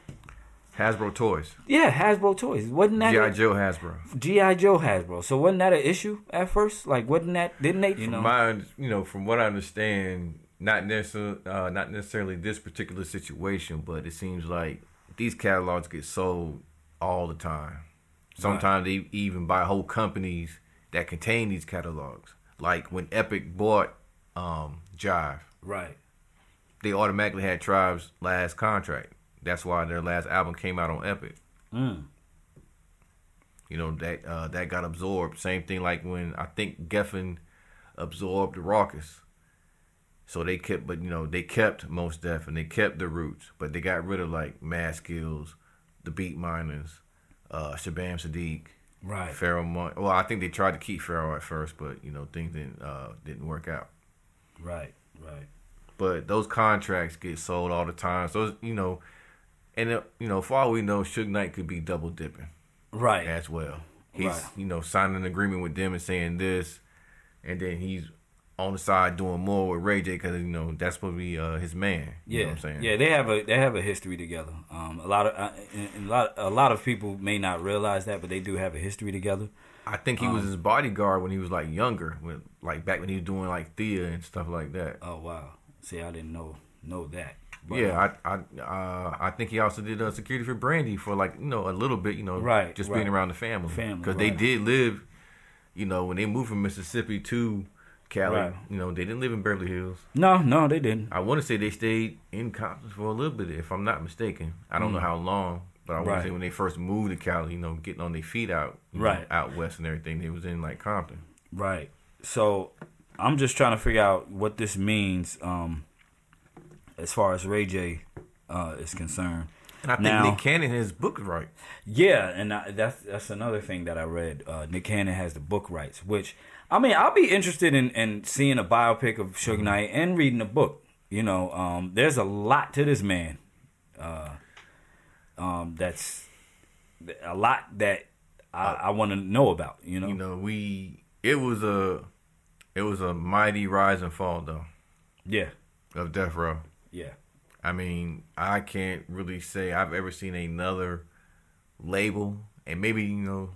Speaker 7: Hasbro Toys.
Speaker 9: Yeah, Hasbro Toys. Wasn't that
Speaker 7: G.I. Joe Hasbro?
Speaker 9: G.I. Joe Hasbro. So wasn't that an issue at first? Like, didn't they?
Speaker 7: From what I understand, not necessarily this particular situation, but it seems like these catalogs get sold all the time. Sometimes they even buy whole companies that contain these catalogs. Like when Epic bought Jive.
Speaker 9: Right.
Speaker 7: They automatically had Tribe's last contract. That's why their last album came out on Epic.
Speaker 9: Mm.
Speaker 7: You know, that got absorbed. Same thing like when I think Geffen absorbed Raucus. So they kept, but you know, they kept Mos Def and they kept the Roots, but they got rid of like Mad Skills, the Beat Miners, Shabam Sadiq,
Speaker 9: right?
Speaker 7: Pharoah Monch. Well, I think they tried to keep Pharoah at first, but you know, things didn't work out.
Speaker 9: Right.
Speaker 7: But those contracts get sold all the time. So you know, and you know, for all we know, Suge Knight could be double dipping,
Speaker 9: right,
Speaker 7: as well. He's you know, signing an agreement with them and saying this, and then he's on the side doing more with Ray J because you know that's supposed to be his man. You know what I'm saying?
Speaker 9: Yeah, they have a history together. A lot of people may not realize that, but they do have a history together.
Speaker 7: I think he was his bodyguard when he was like younger, like back when he was doing like Thea and stuff like that.
Speaker 9: Oh wow! See, I didn't know that. But,
Speaker 7: yeah, I think he also did security for Brandy for like you know a little bit, you know, just being around the family because they did live, you know, when they moved from Mississippi to Cali, you know, they didn't live in Beverly Hills.
Speaker 9: No, they didn't.
Speaker 7: I want to say they stayed in Compton for a little bit, if I'm not mistaken. I don't know how long, but I want to say when they first moved to Cali, you know, getting on their feet out, you know, out west and everything, they was in like Compton.
Speaker 9: Right. So I'm just trying to figure out what this means as far as Ray J is concerned.
Speaker 7: And I think Nick Cannon has book rights.
Speaker 9: Yeah, and that's another thing that I read. Nick Cannon has the book rights, which, I mean, I'll be interested in seeing a biopic of Suge Knight and reading a book. You know, there's a lot to this man. That's a lot that I want to know about. You know,
Speaker 7: it was a mighty rise and fall though.
Speaker 9: Yeah,
Speaker 7: of Death Row.
Speaker 9: Yeah.
Speaker 7: I mean, I can't really say I've ever seen another label, and maybe, you know,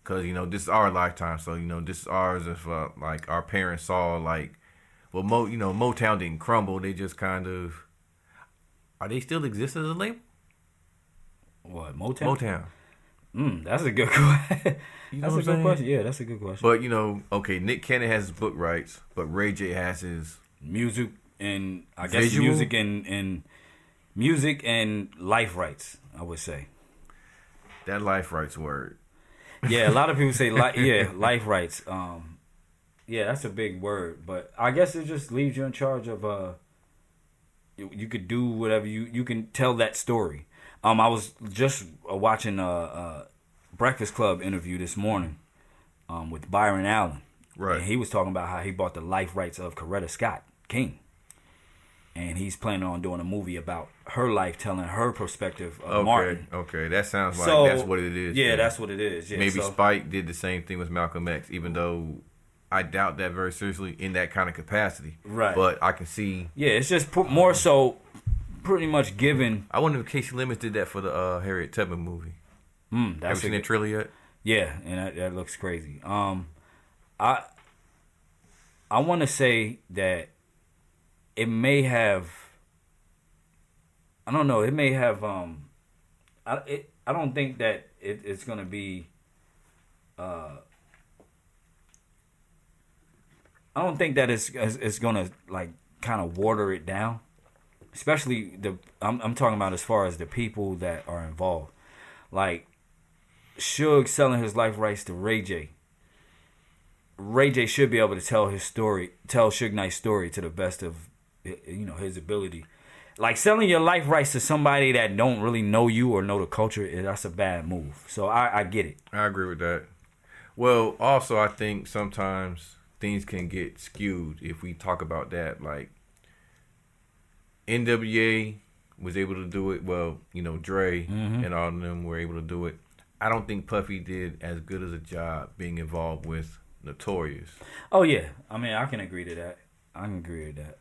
Speaker 7: because, you know, this is our lifetime, so, you know, this is ours if, like, our parents saw, like, well, Motown didn't crumble, they just kind of, are they still exist as a label?
Speaker 9: What, Motown?
Speaker 7: Motown.
Speaker 9: That's a good question.
Speaker 7: That's a
Speaker 9: good question. Yeah, that's a good question.
Speaker 7: But, you know, okay, Nick Cannon has his book rights, but Ray J has his
Speaker 9: music and I guess
Speaker 7: visual?
Speaker 9: music and life rights, I would say.
Speaker 7: That life rights word.
Speaker 9: Yeah, a lot of people say life rights. Yeah, that's a big word, but I guess it just leaves you in charge of you could do whatever you can tell that story. I was just watching a Breakfast Club interview this morning with Byron Allen.
Speaker 7: Right.
Speaker 9: And he was talking about how he bought the life rights of Coretta Scott King. And he's planning on doing a movie about her life, telling her perspective of Martin.
Speaker 7: Okay, that sounds like that's what it is.
Speaker 9: Yeah, that's what it is. Yeah,
Speaker 7: maybe Spike did the same thing with Malcolm X, even though I doubt that very seriously in that kind of capacity.
Speaker 9: Right.
Speaker 7: But I can see.
Speaker 9: Yeah, it's just more so pretty much given.
Speaker 7: I wonder if Casey Lemons did that for the Harriet Tubman movie. Have you seen that trailer yet?
Speaker 9: Yeah, and that looks crazy. I want to say that it may have. I don't know. It may have. I don't think that it's gonna be. I don't think that it's gonna like kind of water it down, especially I'm talking about as far as the people that are involved, like Suge selling his life rights to Ray J. Ray J should be able to tell his story, tell Suge Knight's story to the best of his ability. Like selling your life rights to somebody that don't really know you or know the culture, that's a bad move. So I get it.
Speaker 7: I agree with that. Well, also I think sometimes things can get skewed if we talk about that. Like NWA was able to do it. Well, Dre and all of them were able to do it. I don't think Puffy did as good as a job being involved with Notorious.
Speaker 9: Oh yeah, I mean I can agree to that. I can agree with that.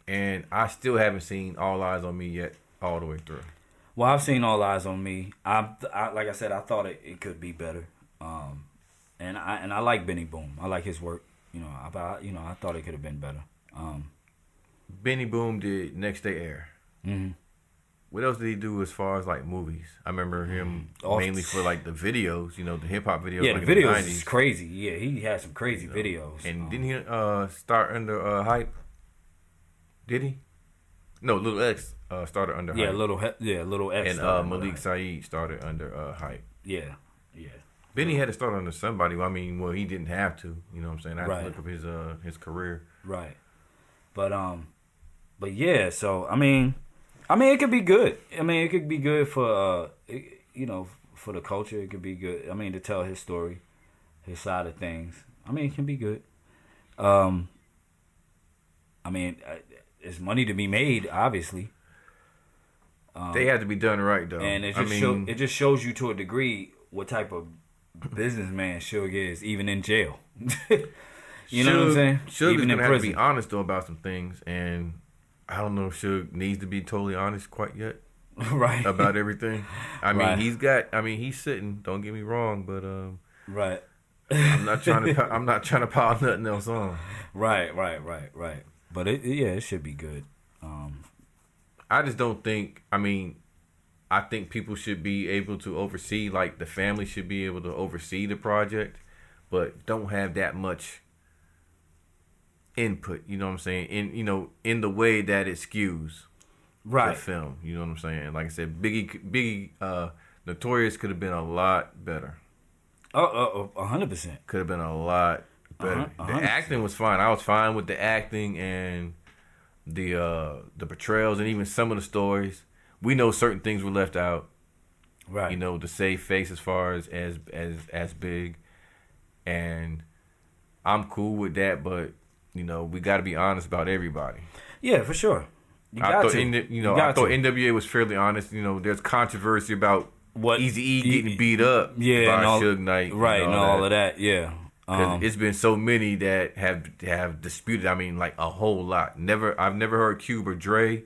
Speaker 7: And I still haven't seen All Eyes on Me yet, all the way through.
Speaker 9: Well, I've seen All Eyes on Me. I like I said, I thought it could be better. And I like Benny Boom. I like his work. I thought it could have been better.
Speaker 7: Benny Boom did Next Day Air.
Speaker 9: Mm-hmm.
Speaker 7: What else did he do as far as like movies? I remember him mainly for like the videos, you know, the hip hop videos.
Speaker 9: Yeah,
Speaker 7: like
Speaker 9: the videos
Speaker 7: in the 90s.
Speaker 9: is crazy. Yeah, he had some crazy videos.
Speaker 7: And didn't he start under Hype? Did he? No, Little X started under
Speaker 9: Yeah,
Speaker 7: Hype.
Speaker 9: Little X.
Speaker 7: And Malik Saeed started under Hype.
Speaker 9: Yeah.
Speaker 7: Benny had to start under somebody. I mean, well, he didn't have to. You know what I'm saying? I had
Speaker 9: Right.
Speaker 7: to look up his career.
Speaker 9: Right. But yeah. So I mean, it could be good. I mean, it could be good for you know, for the culture. It could be good. I mean, to tell his story, his side of things. I mean, it can be good. I mean, there's money to be made, obviously.
Speaker 7: They had to be done right, though.
Speaker 9: And it just shows you to a degree what type of businessman Suge is, even in jail. You know what I'm saying?
Speaker 7: Suge
Speaker 9: even
Speaker 7: is
Speaker 9: in
Speaker 7: gonna have to
Speaker 9: prison.
Speaker 7: be honest though about some things, and I don't know if Suge needs to be totally honest quite yet,
Speaker 9: right?
Speaker 7: About everything. I mean,
Speaker 9: Right.
Speaker 7: he's sitting. Don't get me wrong, but
Speaker 9: right.
Speaker 7: I'm not trying to pile nothing else on.
Speaker 9: Right. But it should be good.
Speaker 7: I just don't think. I mean, I think people should be able to oversee, like the family should be able to oversee the project, but don't have that much input. You know what I'm saying? In the way that it skews the film. You know what I'm saying? Like I said, Biggie, Notorious could have been a lot better.
Speaker 9: 100%.
Speaker 7: Could have been a lot better.
Speaker 9: 100%.
Speaker 7: The acting was fine. I was fine with the acting and the portrayals and even some of the stories. We know certain things were left out.
Speaker 9: Right.
Speaker 7: You know, to save face as far as Big. And I'm cool with that, but you know, we got to be honest about everybody.
Speaker 9: Yeah, for sure.
Speaker 7: I thought NWA was fairly honest. You know, there's controversy about Eazy-E getting beat up by Suge Knight.
Speaker 9: Right, and all of that, yeah.
Speaker 7: Because it's been so many that have disputed. I mean, like a whole lot. I've never heard Cube or Dre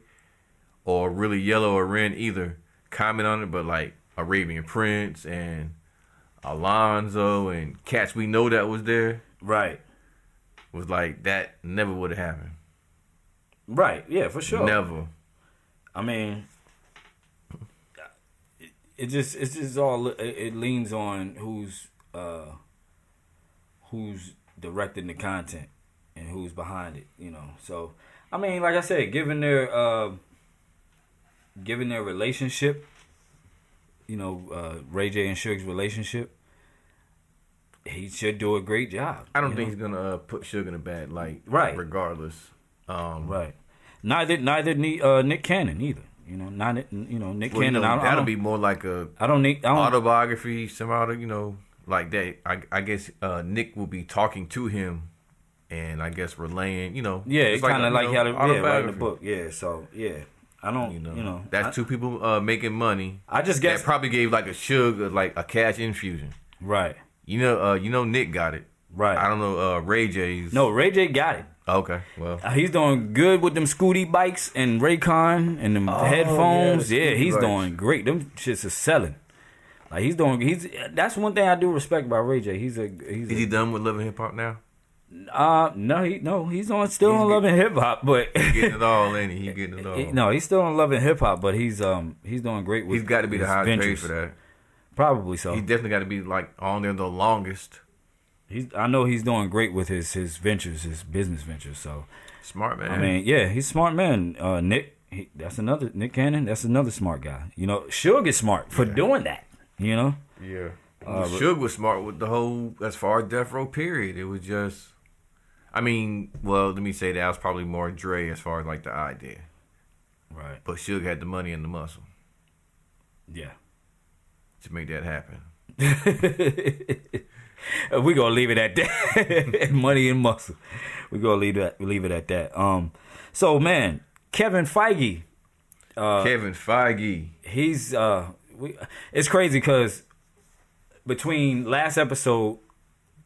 Speaker 7: or really Yellow or Ren either comment on it, but like Arabian Prince and Alonzo and cats we know that was there.
Speaker 9: Right.
Speaker 7: Was like that never would have happened.
Speaker 9: Right, yeah, for sure.
Speaker 7: Never.
Speaker 9: I mean, it leans on who's directing the content and who's behind it, you know. So I mean, like I said, given their relationship, you know, Ray J and Suge's relationship, he should do a great job.
Speaker 7: I don't think he's gonna put Suge in a bad light.
Speaker 9: Right.
Speaker 7: Regardless.
Speaker 9: Right. Neither Nick Cannon either. You know, Nick Cannon.
Speaker 7: You know, that'll be more like a autobiography, somehow. You know, like that. I guess Nick will be talking to him, and I guess relaying. You know.
Speaker 9: Yeah, it's kind of like how writing the
Speaker 7: autobiography.
Speaker 9: book. Yeah. So yeah. I don't, you know,
Speaker 7: that's two people making money.
Speaker 9: I just guess
Speaker 7: that probably gave like a Suge like a cash infusion.
Speaker 9: Right.
Speaker 7: You know, Nick got it.
Speaker 9: Right.
Speaker 7: I don't know. Ray J's.
Speaker 9: No, Ray J got it.
Speaker 7: Okay. Well,
Speaker 9: he's doing good with them Scooty bikes and Raycon and them headphones. Yeah, he's doing great. Them shits are selling. Like that's one thing I do respect about Ray J. Is
Speaker 7: he done with Love and Hip Hop now?
Speaker 9: He's still on Love and Hip Hop, but
Speaker 7: he's getting it all, ain't he? He's getting it all.
Speaker 9: No, he's still on Love and Hip Hop, but he's doing great with.
Speaker 7: He's got to be the highest paid for that.
Speaker 9: Probably so.
Speaker 7: He definitely got to be like on there the longest.
Speaker 9: I know he's doing great with his ventures, his business ventures. So
Speaker 7: smart man.
Speaker 9: I mean, yeah, he's a smart man. Nick Cannon. That's another smart guy. You know, Suge is smart for doing that. You know.
Speaker 7: Yeah. Suge was smart with the whole as far as Death Row period. It was just. I mean, well, let me say that was probably more Dre as far as like the idea.
Speaker 9: Right.
Speaker 7: But Suge had the money and the muscle.
Speaker 9: Yeah.
Speaker 7: To make that happen.
Speaker 9: We're gonna leave it at that. Money and muscle. We're gonna leave it at that. So man, Kevin Feige. He's it's crazy because between last episode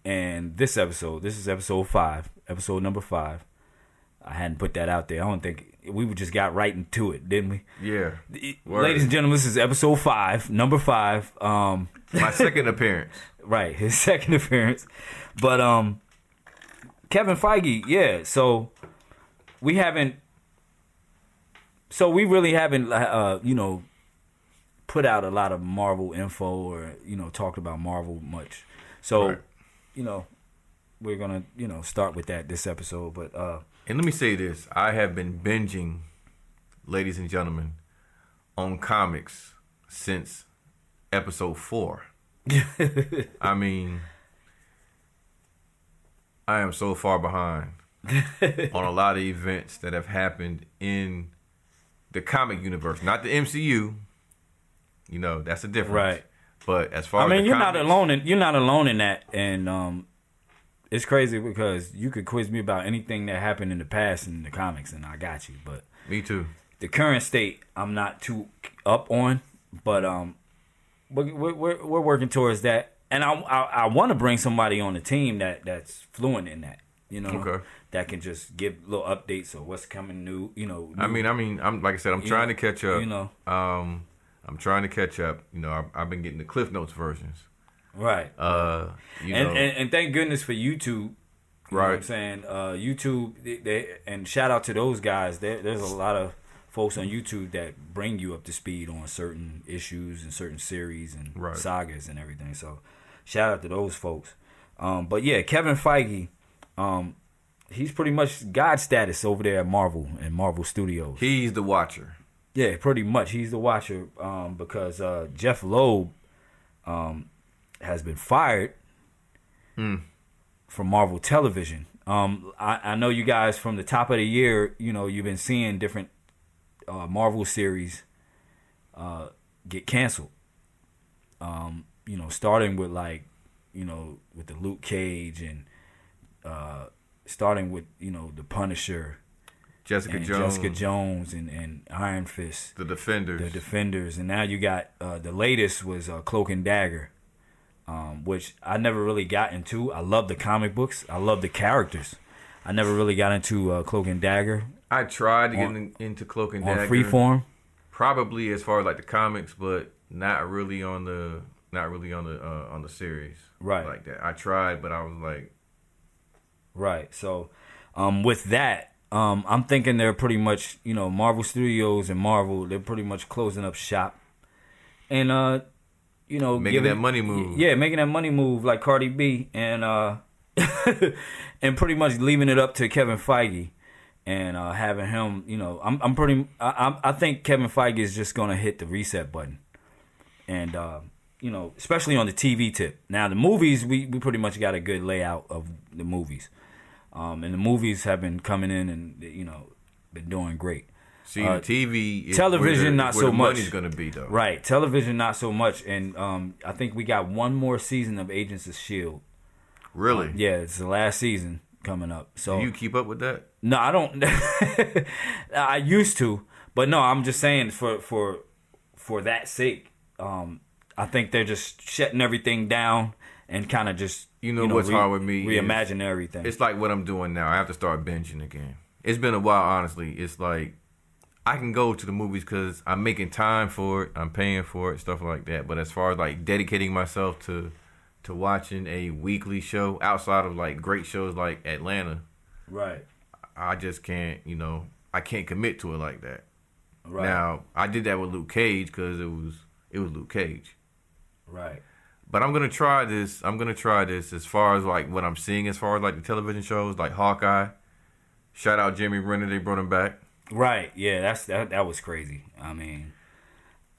Speaker 9: and this episode, this is episode number 5. I hadn't put that out there. I don't think we just got right into it, didn't we?
Speaker 7: Yeah.
Speaker 9: Ladies and gentlemen, this is episode 5, number 5.
Speaker 7: My second appearance.
Speaker 9: Right, his second appearance. But Kevin Feige, yeah. So we haven't So we really haven't, you know, put out a lot of Marvel info or, you know, talked about Marvel much. So, you know, we're going to, you know, start with that this episode. But
Speaker 7: and let me say this. I have been binging, ladies and gentlemen, on comics since episode 4. I mean, I am so far behind on a lot of events that have happened in the comic universe, not the MCU. You know, that's a difference.
Speaker 9: Right.
Speaker 7: But as far as
Speaker 9: you're
Speaker 7: comics,
Speaker 9: not alone in that, and it's crazy because you could quiz me about anything that happened in the past in the comics, and I got you. But
Speaker 7: me too.
Speaker 9: The current state, I'm not too up on, but we're working towards that, and I want to bring somebody on the team that's fluent in that. You know, that can just give little updates of what's coming new. You know,
Speaker 7: I mean, I'm like I said, I'm trying to catch up.
Speaker 9: You know,
Speaker 7: I'm trying to catch up. You know, I've been getting the Cliff Notes versions.
Speaker 9: Right.
Speaker 7: You know,
Speaker 9: and thank goodness for YouTube. You know what I'm saying? YouTube, and shout out to those guys. There's a lot of folks on YouTube that bring you up to speed on certain issues and certain series and sagas and everything. So shout out to those folks. But yeah, Kevin Feige, he's pretty much God status over there at Marvel and Marvel Studios.
Speaker 7: He's the watcher.
Speaker 9: Yeah, pretty much. He's the watcher because Jeff Loeb has been fired from Marvel Television. I know you guys from the top of the year, you know, you've been seeing different Marvel series get canceled. You know, starting with like, you know, with the Luke Cage and starting with, you know, the Punisher, Jessica Jones and Iron Fist,
Speaker 7: the Defenders,
Speaker 9: and now you got the latest was Cloak and Dagger, which I never really got into. I love the comic books, I love the characters. I never really got into Cloak and Dagger.
Speaker 7: I tried to get into Cloak and Dagger
Speaker 9: on Freeform,
Speaker 7: probably as far as like the comics, but not really on the series,
Speaker 9: right?
Speaker 7: Like that. I tried, but I was like,
Speaker 9: right. So, with that, I'm thinking they're pretty much, you know, Marvel Studios and Marvel, they're pretty much closing up shop, and you know,
Speaker 7: making that money move.
Speaker 9: Yeah, making that money move like Cardi B, and and pretty much leaving it up to Kevin Feige. And having him, you know, I think Kevin Feige is just gonna hit the reset button, and you know, especially on the TV tip. Now the movies, we pretty much got a good layout of the movies, and the movies have been coming in and, you know, been doing great.
Speaker 7: See, TV, is
Speaker 9: television, not so much.
Speaker 7: Money's gonna be though,
Speaker 9: right? Television, not so much, and I think we got one more season of Agents of S.H.I.E.L.D.
Speaker 7: Really?
Speaker 9: Yeah, it's the last season coming up. So
Speaker 7: do you keep up with that?
Speaker 9: No, I don't. I used to, but no, I'm just saying for that sake, I think they're just shutting everything down and kind of just,
Speaker 7: you know what's hard with me,
Speaker 9: reimagine everything.
Speaker 7: It's like what I'm doing now. I have to start binging again. It's been a while, honestly. It's like I can go to the movies because I'm making time for it. I'm paying for it, stuff like that. But as far as like dedicating myself to watching a weekly show outside of like great shows like Atlanta,
Speaker 9: right?
Speaker 7: I just can't, you know, I can't commit to it like that.
Speaker 9: Right.
Speaker 7: Now, I did that with Luke Cage because it was Luke Cage.
Speaker 9: Right.
Speaker 7: But I'm going to try this. I'm going to try this as far as like what I'm seeing as far as like the television shows like Hawkeye. Shout out Jeremy Renner, they brought him back.
Speaker 9: Right. Yeah, that was crazy. I mean,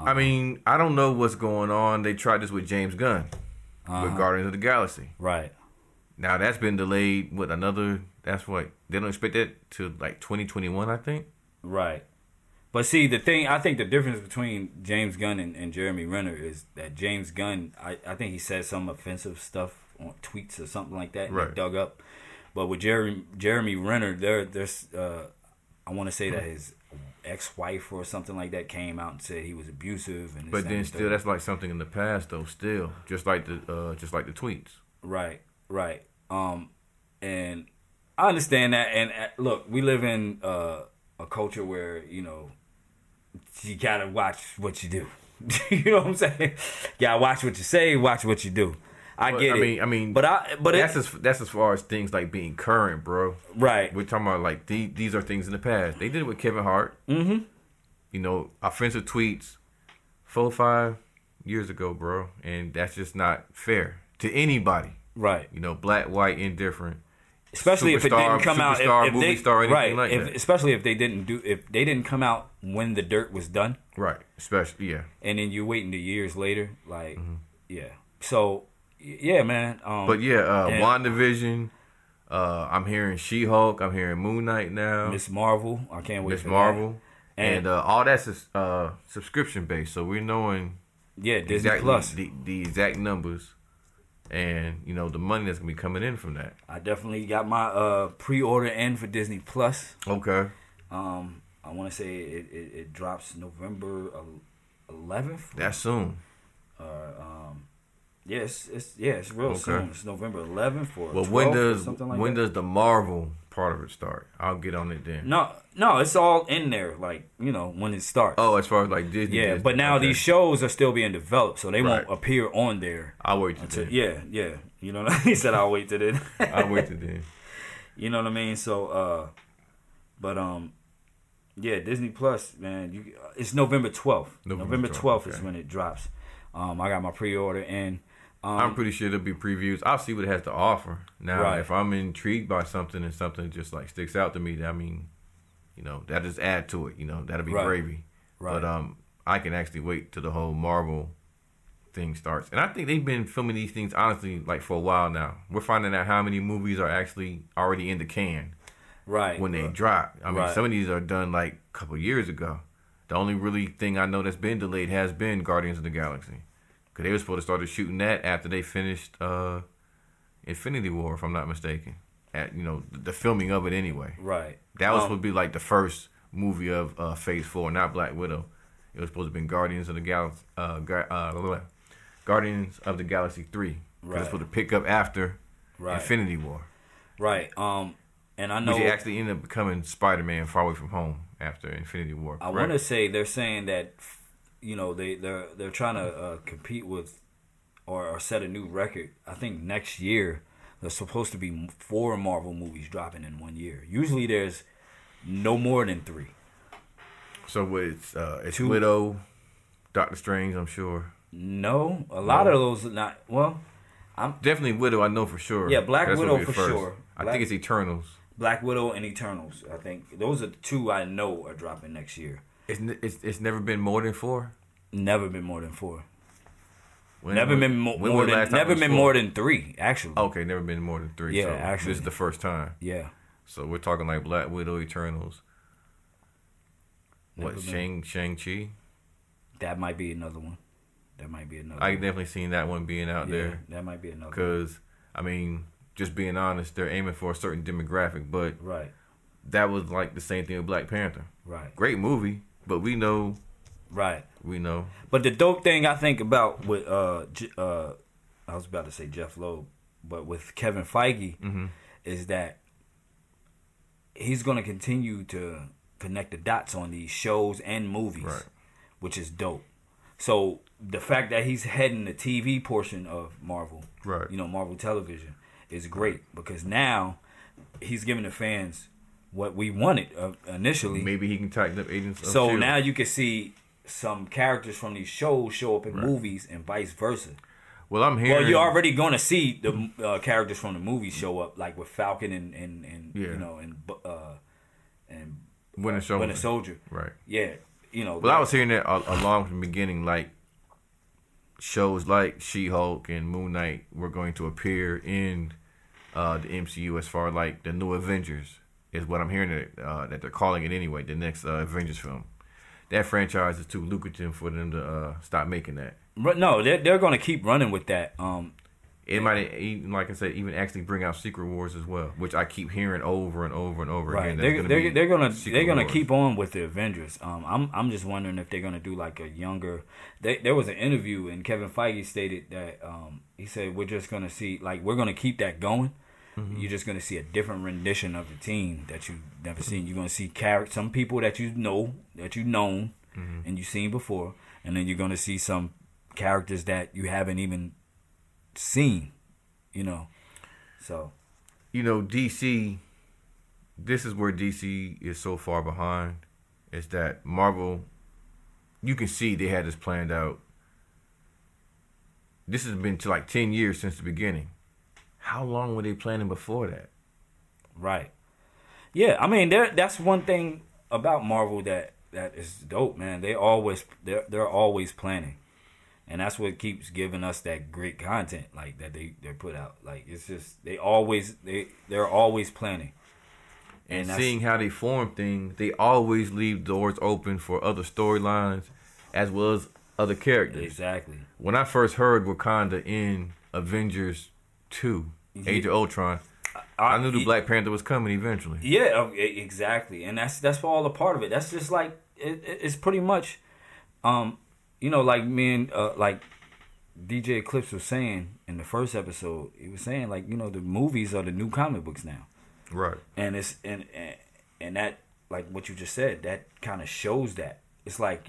Speaker 7: I don't know what's going on. They tried this with James Gunn with Guardians of the Galaxy.
Speaker 9: Right.
Speaker 7: Now that's been delayed with another. That's what they don't expect that to like 2021, I think.
Speaker 9: Right. But see, I think the difference between James Gunn and Jeremy Renner is that James Gunn, I think he said some offensive stuff on tweets or something like that,
Speaker 7: right?
Speaker 9: And dug up. But with Jeremy Renner, there's I want to say that his ex-wife or something like that came out and said he was abusive. And
Speaker 7: but then still, that's like something in the past though. Still, just like the tweets.
Speaker 9: Right. And I understand that. And look, we live in a culture where, you know, you gotta watch what you do. You know what I'm saying? You gotta watch what you say, watch what you do. I get it.
Speaker 7: I mean,
Speaker 9: but
Speaker 7: that's as far as things like being current, bro.
Speaker 9: Right.
Speaker 7: We're talking about like these are things in the past. They did it with Kevin Hart.
Speaker 9: Mm-hmm.
Speaker 7: offensive tweets 4 or 5 years ago, bro, and that's just not fair to anybody.
Speaker 9: Right.
Speaker 7: Black, white, indifferent.
Speaker 9: Especially if it didn't come out, if
Speaker 7: movie
Speaker 9: they,
Speaker 7: star, anything
Speaker 9: right?
Speaker 7: like that.
Speaker 9: Especially if they didn't come out when the dirt was done,
Speaker 7: right? Especially, yeah.
Speaker 9: And then you're waiting the years later, like, yeah. So, yeah, man.
Speaker 7: But yeah, WandaVision. I'm hearing She-Hulk. I'm hearing Moon Knight now.
Speaker 9: Miss Marvel. I can't wait.
Speaker 7: Miss Marvel, and all that's subscription based. So we're knowing,
Speaker 9: Disney Plus,
Speaker 7: the exact numbers. And the money that's gonna be coming in from that.
Speaker 9: I definitely got my pre-order in for Disney Plus.
Speaker 7: Okay.
Speaker 9: I want to say it drops November 11th.
Speaker 7: That's soon.
Speaker 9: Yes, it's real soon. It's November 11th or 12th
Speaker 7: when
Speaker 9: or something like
Speaker 7: when
Speaker 9: that.
Speaker 7: does the Marvel part of it start? I'll get on it then.
Speaker 9: No, it's all in there. Like when it starts.
Speaker 7: Oh, as far as like Disney.
Speaker 9: Yeah, but now these shows are still being developed, so they won't appear on there.
Speaker 7: I'll wait till then.
Speaker 9: Yeah. You know what I mean? He said I'll wait till then.
Speaker 7: I'll wait till then.
Speaker 9: You know what I mean? So, yeah, Disney Plus, man. It's November 12th. November 12th is when it drops. I got my pre-order in.
Speaker 7: I'm pretty sure there'll be previews. I'll see what it has to offer. Now, if I'm intrigued by something and something just like sticks out to me, I mean, that just add to it. That'll be gravy. Right. But I can actually wait till the whole Marvel thing starts. And I think they've been filming these things honestly like for a while now. We're finding out how many movies are actually already in the can.
Speaker 9: Right.
Speaker 7: When they drop. I mean, some of these are done like a couple years ago. The only really thing I know that's been delayed has been Guardians of the Galaxy. Because they were supposed to start shooting that after they finished Infinity War, if I'm not mistaken. The filming of it anyway.
Speaker 9: Right.
Speaker 7: That was supposed to be like the first movie of Phase 4, not Black Widow. It was supposed to be Guardians of the Galaxy, Guardians of the Galaxy 3. Right. It was supposed to pick up after Infinity War.
Speaker 9: Right. And I know
Speaker 7: he actually ended up becoming Spider-Man Far Away From Home after Infinity War.
Speaker 9: I want to say they're saying that they're trying to compete with or set a new record. I think next year there's supposed to be 4 Marvel movies dropping in 1 year. Usually there's no more than 3.
Speaker 7: So it's 2. Widow, Doctor Strange, I'm sure.
Speaker 9: No, a lot of those are not. Well, I'm
Speaker 7: definitely Widow. I know for sure.
Speaker 9: Yeah, Black Widow for sure.
Speaker 7: I think it's Eternals.
Speaker 9: Black Widow and Eternals. I think those are the 2 I know are dropping next year.
Speaker 7: It's never been more than 4.
Speaker 9: Never been more than 4. Never been more than 3. Actually.
Speaker 7: Okay, never been more than 3.
Speaker 9: Yeah,
Speaker 7: so
Speaker 9: actually,
Speaker 7: this is the first time.
Speaker 9: Yeah.
Speaker 7: So we're talking like Black Widow, Eternals. Shang-Chi?
Speaker 9: That might be another one.
Speaker 7: I definitely seen that one being out there.
Speaker 9: That might be another.
Speaker 7: Because I mean, just being honest, they're aiming for a certain demographic, but that was like the same thing with Black Panther.
Speaker 9: Right.
Speaker 7: Great movie, but we know.
Speaker 9: Right.
Speaker 7: We know.
Speaker 9: But the dope thing I think about with I was about to say Jeff Loeb, but with Kevin Feige is that he's going to continue to connect the dots on these shows and movies, which is dope. So the fact that he's heading the TV portion of Marvel, Marvel Television, is great because now he's giving the fans what we wanted initially.
Speaker 7: Maybe he can tighten up Agents of
Speaker 9: So
Speaker 7: S.H.I.E.L.D.
Speaker 9: now you can see some characters from these shows show up in movies and vice versa.
Speaker 7: Well, I'm hearing.
Speaker 9: Well, you're already going to see the characters from the movies show up, like with Falcon and Winter Soldier.
Speaker 7: Right.
Speaker 9: Yeah.
Speaker 7: Well, I was hearing that along from the beginning, like shows like She-Hulk and Moon Knight were going to appear in the MCU as far like the new Avengers is what I'm hearing that they're calling it anyway. The next Avengers film. That franchise is too lucrative for them to stop making that.
Speaker 9: But no, they're going to keep running with that.
Speaker 7: It might even, like I said, even actually bring out Secret Wars as well, which I keep hearing over and over and over again.
Speaker 9: They're gonna keep on with the Avengers. I'm just wondering if they're gonna do like a younger. There was an interview and Kevin Feige stated that he said we're just gonna see we're gonna keep that going. Mm-hmm. You're just gonna see a different rendition of the team that you've never seen. You're gonna see some people that you've known and you've seen before, and then you're gonna see some characters that you haven't even seen, so DC, this is where DC is so far behind, is that Marvel
Speaker 7: you can see they had this planned out. This has been to like 10 years since the beginning. How long were they planning before that?
Speaker 9: Right. Yeah, I mean, that's one thing about Marvel that is dope, man. They're always planning, and that's what keeps giving us that great content like that they put out. Like it's just they're always planning,
Speaker 7: and seeing how they form things, they always leave doors open for other storylines as well as other characters.
Speaker 9: Exactly.
Speaker 7: When I first heard Wakanda in Avengers 2, Age of Ultron, I knew the Black Panther was coming eventually.
Speaker 9: Yeah, exactly, and that's all a part of it. That's just like it's pretty much, like me and like DJ Eclipse was saying in the first episode. He was saying like the movies are the new comic books now,
Speaker 7: right?
Speaker 9: And it's and that like what you just said that kind of shows that it's like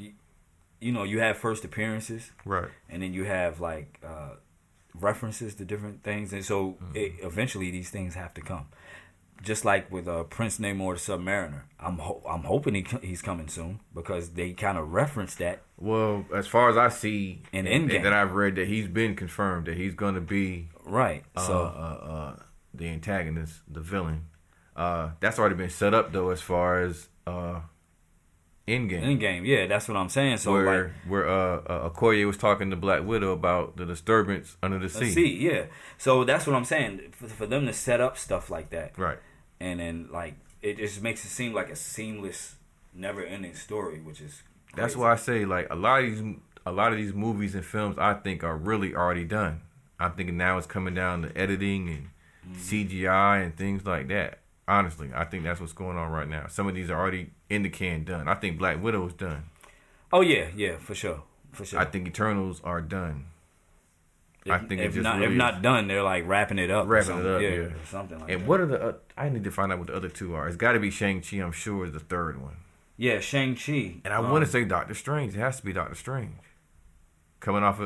Speaker 9: you have first appearances,
Speaker 7: right, and
Speaker 9: then you have like references to different things, and so eventually these things have to come. Just like with Prince Namor the Submariner, I'm hoping he's coming soon because they kind of reference that.
Speaker 7: Well, as far as I see,
Speaker 9: in Endgame,
Speaker 7: that I've read that he's been confirmed that he's going to be
Speaker 9: right.
Speaker 7: The antagonist, the villain. That's already been set up though, as far as
Speaker 9: Endgame, yeah, that's what I'm saying. So
Speaker 7: where Okoye was talking to Black Widow about the disturbance under the sea.
Speaker 9: Yeah. So that's what I'm saying. For them to set up stuff like that,
Speaker 7: right?
Speaker 9: And then like it just makes it seem like a seamless, never-ending story, which is crazy.
Speaker 7: That's why I say like a lot of these movies and films I think are really already done. I'm thinking now it's coming down to editing and CGI and things like that. Honestly, I think that's what's going on right now. Some of these are already in the can done. I think Black Widow is done.
Speaker 9: Oh yeah, for sure.
Speaker 7: I think Eternals are done.
Speaker 9: If not done, they're like wrapping it up.
Speaker 7: Yeah.
Speaker 9: Something like that.
Speaker 7: And what are the? I need to find out what the other two are. It's got to be Shang-Chi. I'm sure is the third one.
Speaker 9: Yeah, Shang-Chi.
Speaker 7: And I want to say Doctor Strange. It has to be Doctor Strange. Coming off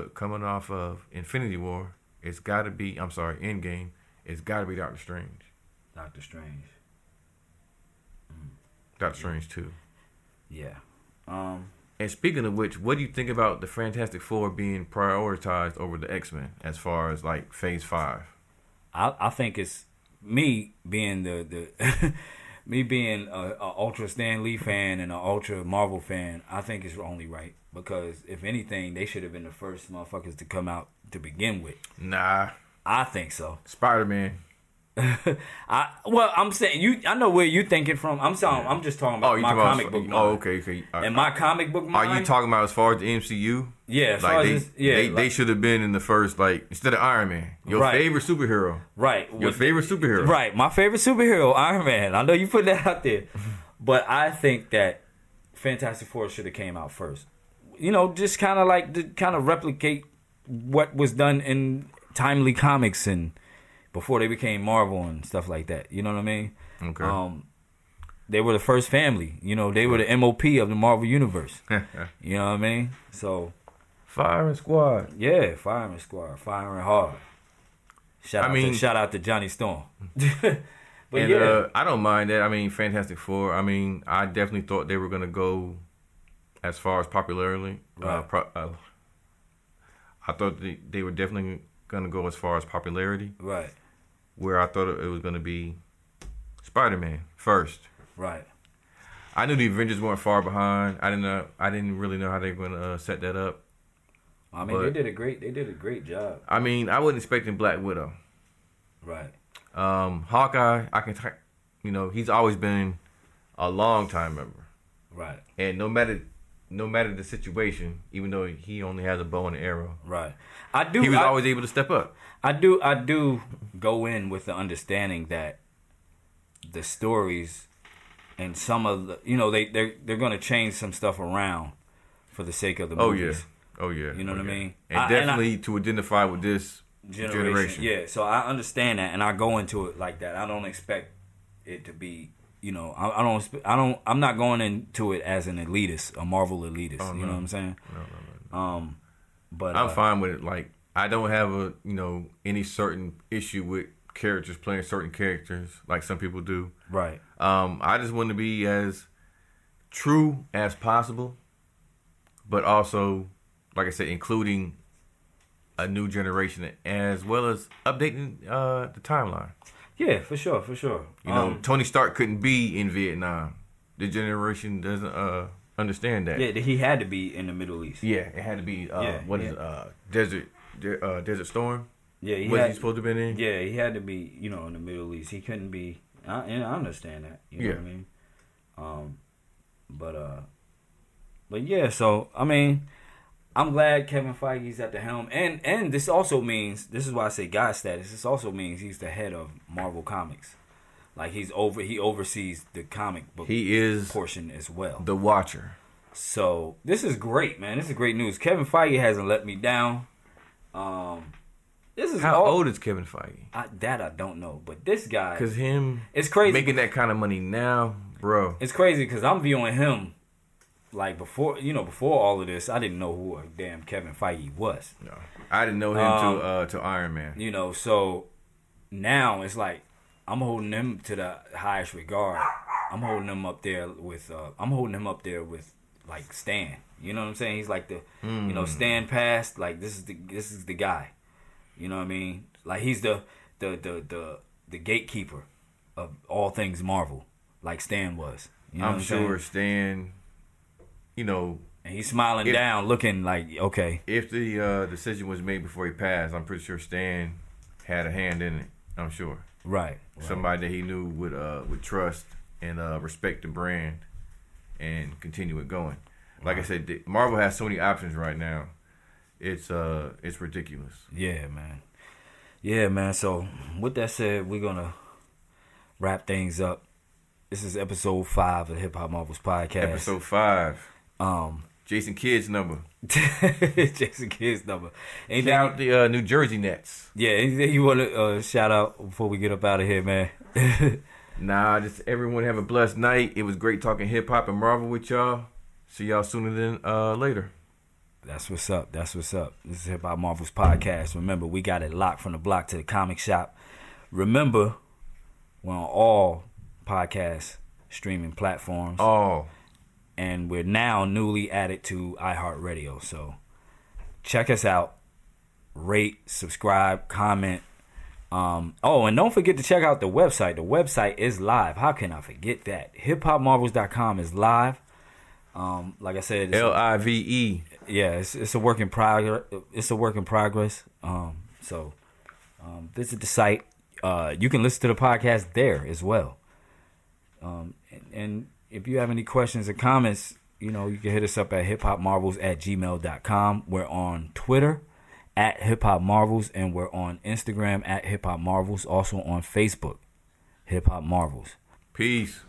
Speaker 7: of Infinity War, it's got to be. I'm sorry, Endgame. It's got to be Doctor Strange.
Speaker 9: Doctor Strange.
Speaker 7: Doctor Strange 2.
Speaker 9: Yeah.
Speaker 7: And speaking of which, what do you think about the Fantastic Four being prioritized over the X-Men as far as like Phase 5?
Speaker 9: I think it's me being me being a ultra Stan Lee fan and an ultra Marvel fan. I think it's only right because if anything, they should have been the first motherfuckers to come out to begin with.
Speaker 7: Nah,
Speaker 9: I think so.
Speaker 7: Spider-Man.
Speaker 9: I'm saying I know where you thinking from. I'm just talking about my comic book mind.
Speaker 7: Oh, okay.
Speaker 9: And my comic book mind.
Speaker 7: Are you talking about as far as the MCU?
Speaker 9: Yeah,
Speaker 7: they should have been in the first, like, instead of Iron Man, your favorite superhero.
Speaker 9: Right.
Speaker 7: Your favorite superhero.
Speaker 9: Right. My favorite superhero, Iron Man. I know you put that out there, but I think that Fantastic Four should have came out first. Just kind of like to replicate what was done in Timely Comics and before they became Marvel and stuff like that. You know what I mean?
Speaker 7: Okay.
Speaker 9: They were the first family. They were the MOP of the Marvel Universe. You know what I mean? So,
Speaker 7: Firing Squad.
Speaker 9: Yeah, Firing Squad. Firing hard. Shout out to Johnny Storm. But
Speaker 7: I don't mind that. I mean, Fantastic Four. I mean, I definitely thought they were going to go as far as popularity.
Speaker 9: Right.
Speaker 7: I thought they were definitely going to go as far as popularity.
Speaker 9: Right.
Speaker 7: Where I thought it was going to be Spider-Man first.
Speaker 9: Right.
Speaker 7: I knew the Avengers weren't far behind. I didn't really know how they were going to set that up.
Speaker 9: I mean, they did a great job.
Speaker 7: I mean, I wasn't expecting Black Widow.
Speaker 9: Right.
Speaker 7: Hawkeye, he's always been a long time member.
Speaker 9: Right.
Speaker 7: And no matter the situation, even though he only has a bow and an arrow.
Speaker 9: Right.
Speaker 7: He was always able to step up.
Speaker 9: I do go in with the understanding that the stories and some of the they're going to change some stuff around for the sake of the movies.
Speaker 7: Oh yeah.
Speaker 9: You know what I mean?
Speaker 7: And definitely to identify with this generation.
Speaker 9: Yeah, so I understand that and I go into it like that. I don't expect it to be, I'm not going into it as an elitist, a Marvel elitist.
Speaker 7: Oh, no.
Speaker 9: You know what I'm saying?
Speaker 7: No.
Speaker 9: But
Speaker 7: I'm fine with it. Like, I don't have any certain issue with characters playing certain characters like some people do.
Speaker 9: Right.
Speaker 7: I just want to be as true as possible, but also, like I said, including a new generation as well as updating the timeline.
Speaker 9: Yeah, for sure.
Speaker 7: You know, Tony Stark couldn't be in Vietnam. The generation doesn't understand that.
Speaker 9: Yeah, he had to be in the Middle East.
Speaker 7: Yeah, it had to be. Desert Storm?
Speaker 9: Yeah, he
Speaker 7: supposed to have been in?
Speaker 9: Yeah, he had to be, you know, in the Middle East. He couldn't be. And I understand that. You know what I mean? But yeah. So I mean, I'm glad Kevin Feige's at the helm, and this also means, this is why I say God status. This also means he's the head of Marvel Comics. Like he oversees the comic book portion as well.
Speaker 7: The Watcher.
Speaker 9: So this is great, man. This is great news. Kevin Feige hasn't let me down. This is
Speaker 7: how old is Kevin Feige?
Speaker 9: That I don't know, but this guy,
Speaker 7: because him,
Speaker 9: it's crazy
Speaker 7: making that kind of money now, bro.
Speaker 9: It's crazy because I'm viewing him like before all of this. I didn't know who a damn Kevin Feige was.
Speaker 7: No, I didn't know him to Iron Man.
Speaker 9: You know, so now it's like I'm holding him to the highest regard. I'm holding him up there with like Stan. You know what I'm saying? He's like the you know, Stan passed. Like this is the guy. You know what I mean? Like he's the gatekeeper of all things Marvel, like Stan was. You know
Speaker 7: I'm sure Stan, you know,
Speaker 9: and he's smiling down, looking like, okay.
Speaker 7: If the decision was made before he passed, I'm pretty sure Stan had a hand in it. I'm sure.
Speaker 9: Right.
Speaker 7: Somebody that he knew would trust and respect the brand and continue it going. Like I said, Marvel has so many options right now. It's ridiculous.
Speaker 9: Yeah, man. So with that said, we're gonna wrap things up. This is episode 5 of the Hip Hop Marvels podcast.
Speaker 7: Episode 5. Jason Kidd's number.
Speaker 9: Jason Kidd's number.
Speaker 7: Anything out the New Jersey Nets.
Speaker 9: Yeah. Anything you want to shout out before we get up out of here, man?
Speaker 7: Nah, just everyone have a blessed night. It was great talking hip hop and Marvel with y'all. See y'all sooner than later.
Speaker 9: That's what's up. This is Hip Hop Marvels podcast. Remember, we got it locked from the block to the comic shop. Remember, we're on all podcast streaming platforms. And we're now newly added to iHeartRadio. So check us out. Rate, subscribe, comment. And don't forget to check out the website. The website is live. How can I forget that? hiphopmarvels.com is live. Like I said,
Speaker 7: LIVE.
Speaker 9: Yeah, it's a work in progress. So visit the site. You can listen to the podcast there as well. And if you have any questions or comments, you know, you can hit us up at hiphopmarvels@gmail.com. We're on Twitter at hiphopmarvels, and we're on Instagram at hiphopmarvels. Also on Facebook, Hip Hop Marvels.
Speaker 7: Peace.